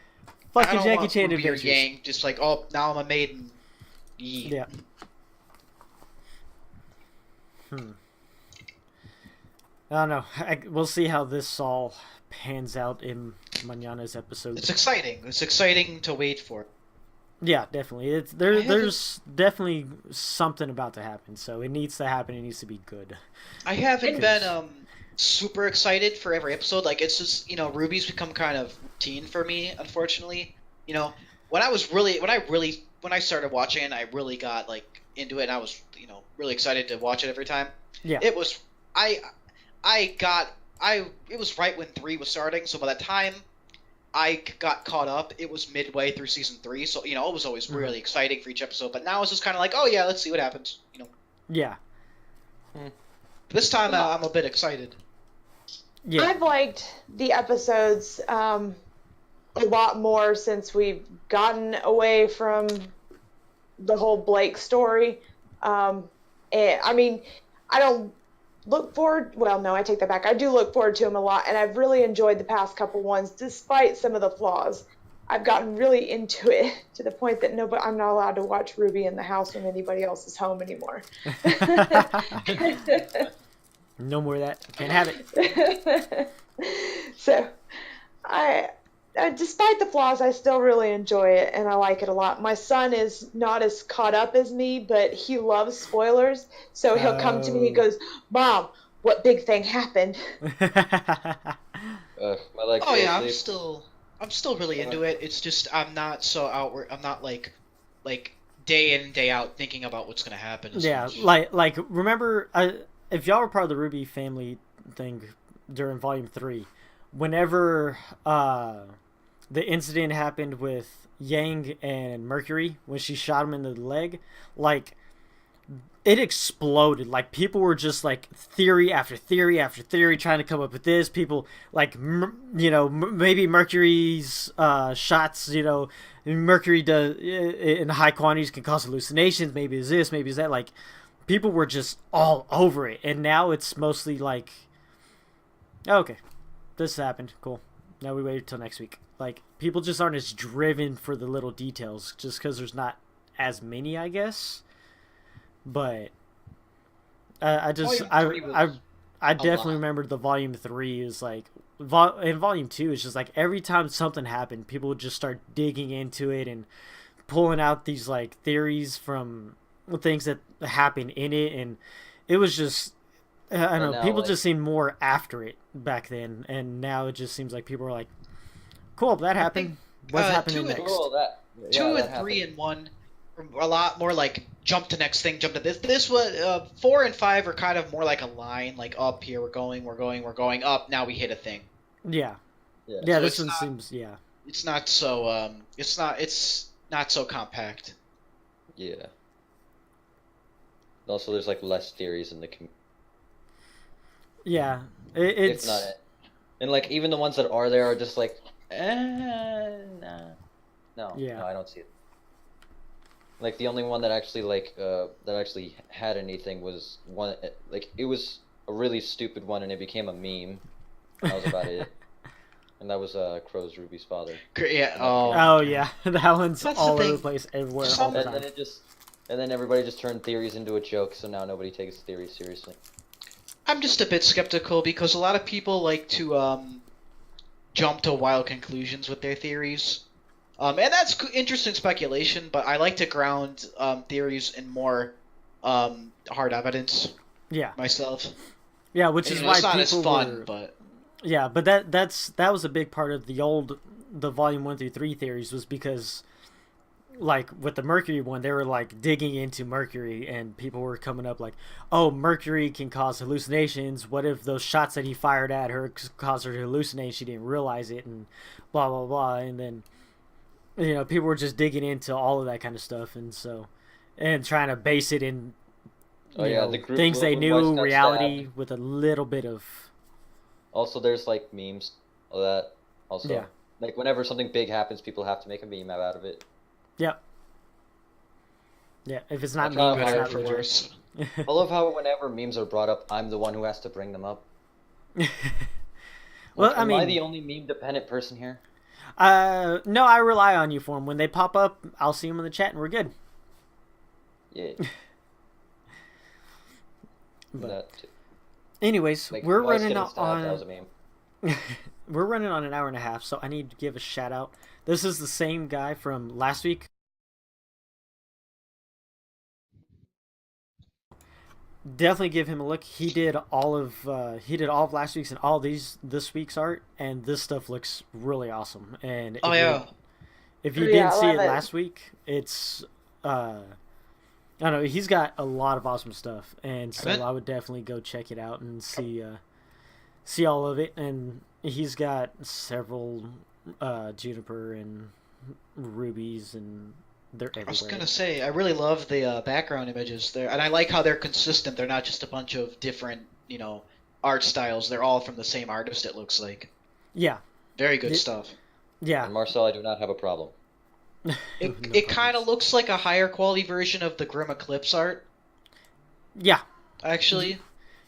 Fucking I don't Jackie want Chan Ruby or Adventures. Yang, just like, now I'm a maiden. Yeah. I don't know. We'll see how this all pans out in Mañana's episode. It's exciting. It's exciting to wait for. Yeah, definitely. There's definitely something about to happen, so it needs to happen. It needs to be good. I haven't been super excited for every episode. Like, it's just, RWBY's become kind of routine for me, unfortunately. When I started watching it, I really got like into it, and I was, really excited to watch it every time. Yeah. It was it was right when 3 was starting, so by the time I got caught up, it was midway through season 3, so it was always really exciting for each episode. But now it's just kind of like, oh yeah, let's see what happens. Yeah. This time I'm a bit excited. Yeah. I've liked the episodes a lot more since we've gotten away from the whole Blake story. And I mean, I don't look forward. Well, no, I take that back. I do look forward to him a lot, and I've really enjoyed the past couple ones, despite some of the flaws. I've gotten really into it to the point that I'm not allowed to watch RWBY in the house when anybody else is home anymore. No more of that. Can't have it. So, despite the flaws, I still really enjoy it and I like it a lot. My son is not as caught up as me, but he loves spoilers. So he'll come to me and Oh. goes, Mom, what big thing happened? My leg Oh yeah, asleep. I'm still really into it. It's just I'm not so outward. I'm not like day in and day out thinking about what's gonna happen as Yeah, much. like remember, if y'all were part of the RWBY family thing during Volume 3, whenever the incident happened with Yang and Mercury when she shot him in the leg, like it exploded. Like people were just like theory after theory after theory trying to come up with this. People like maybe Mercury's shots. Mercury does in high quantities can cause hallucinations. Maybe it's this. Maybe it's that. Like people were just all over it, and now it's mostly like, oh, okay, this happened. Cool. Now we wait till next week. Like people just aren't as driven for the little details, just because there's not as many, I guess. But I just Volume 3 was I a definitely lot. remember the Volume 3 is like in Volume 2 it's just like every time something happened, people would just start digging into it and pulling out these like theories from things that happen in it, and it was just I don't And know, now, people like, just seemed more after it back then, and now it just seems like people are like, cool, that I think happened. What's happening two and next? cool, that, yeah, two that and three happened. and one are a lot more like jump to next thing, jump to this. This was 4 and 5 are kind of more like a line, like up here we're going up. Now we hit a thing. Yeah, Yeah. yeah. So This one seems it's not so compact. Yeah. Also, there's like less theories in the yeah. if not It's it. And like even the ones that are there are just like, nah. No, yeah. no, I don't see it. Like the only one that actually that actually had anything was one like it was a really stupid one and it became a meme. And that was about it. And that was Crow's Ruby's father. Yeah. And that became Oh, Oh yeah, that one's that's the all over the thing. place, everywhere, all Some the and then time. and then everybody just turned theories into a joke, so now nobody takes theories seriously. I'm just a bit skeptical because a lot of people like to jump to wild conclusions with their theories. And that's interesting speculation, but I like to ground theories in more hard evidence Yeah, myself. yeah, which And, is it's why not as people fun, were. but Yeah, but that was a big part of the Volume 1 through 3 theories, was because like with the Mercury one, they were like digging into Mercury, and people were coming up like, oh, Mercury can cause hallucinations. What if those shots that he fired at her caused her to hallucinate? She didn't realize it, and blah blah blah. And then people were just digging into all of that kind of stuff, and trying to base it in Oh yeah, the group things they when Weiss knew, got stabbed. reality with a little bit of Also, there's like memes of that. yeah, Also, like whenever something big happens, people have to make a meme out of it. yeah, yeah. If it's I not try meme, for it's better or hard. not for legit. worse. I love how whenever memes are brought up, I'm the one who has to bring them up. Well, Like, I am I the mean, only meme dependent person here? no, I rely on you for them. When they pop up, I'll see them in the chat, and we're good. Yeah, But that too. anyways, Like we're Weiss running getting stabbed, that was a on. meme. We're running on an hour and a half, so I need to give a shout out. This is the same guy from last week. Definitely give him a look. He did all of last week's and all this week's art, and this stuff looks really awesome. And Oh yeah, if you Yeah, didn't I see love it it. last week, it's I don't know, he's got a lot of awesome stuff, and I so bet. I would definitely go check it out and see all of it. And he's got several Juniper and rubies, and they're I was everywhere. gonna say I really love the background images there, and I like how they're consistent. They're not just a bunch of different, art styles. They're all from the same artist. It looks like Yeah, very good it, stuff. yeah, And Marcel, I do not have a problem. It no it kind of problems. looks like a higher quality version of the Grim Eclipse art. Yeah, Actually,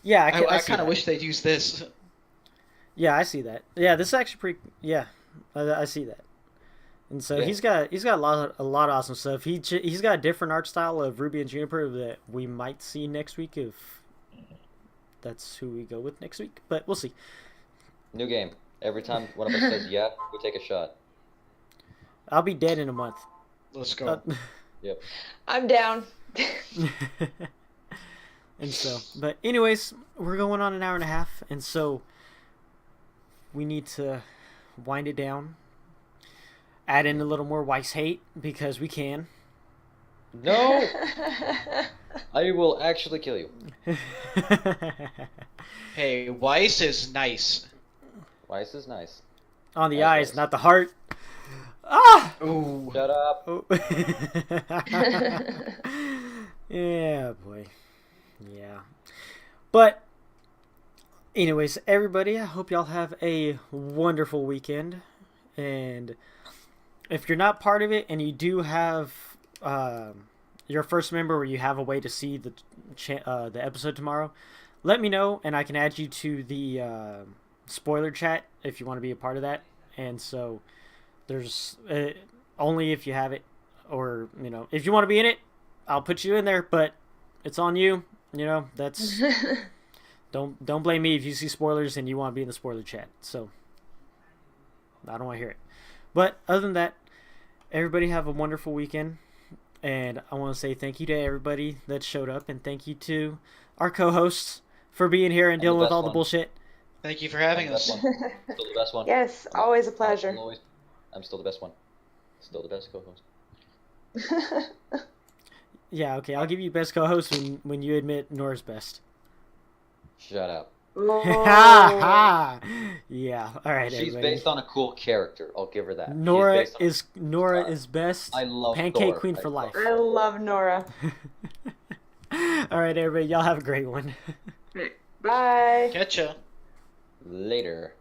yeah, I I see kind of that. wish they'd use this. Yeah, I see that. Yeah, this is actually pretty. Yeah, I see that. And so Yeah. he's got a lot of awesome stuff. He's got a different art style of Ruby and Juniper that we might see next week if that's who we go with next week. But we'll see. New game. Every time one of us says yeah, we take a shot. I'll be dead in a month. Let's go. Yep. I'm down. And so, but anyways, we're going on an hour and a half, and so we need to wind it down. Add in a little more Weiss hate because we can. No, I will actually kill you. Hey, Weiss is nice. Weiss is nice. On the As eyes, Weiss. not the heart. Ah! Ooh. Shut up. Oh. Yeah, boy. Yeah. But, anyways, everybody, I hope y'all have a wonderful weekend. And if you're not part of it and you do have your first member where you have a way to see the episode tomorrow, let me know and I can add you to the spoiler chat if you want to be a part of that. And so there's only if you have it, or if you want to be in it, I'll put you in there, but it's on you. That's don't blame me if you see spoilers and you want to be in the spoiler chat. So I don't want to hear it. But other than that, everybody have a wonderful weekend, and I want to say thank you to everybody that showed up, and thank you to our co-hosts for being here and dealing with all the bullshit. Thank you for having us. Still the best one. Yes, always a pleasure. I'm still the best one. Still the best co-host. Yeah, okay, I'll give you best co-host when you admit Nora's best. Shut up. Oh. Yeah, all right. She's everybody. based on a cool character. I'll give her that. Nora She's is best. I love Pancake Thor. Queen for life. I love Nora. All right, everybody, y'all have a great one. Bye. Catch ya. Later.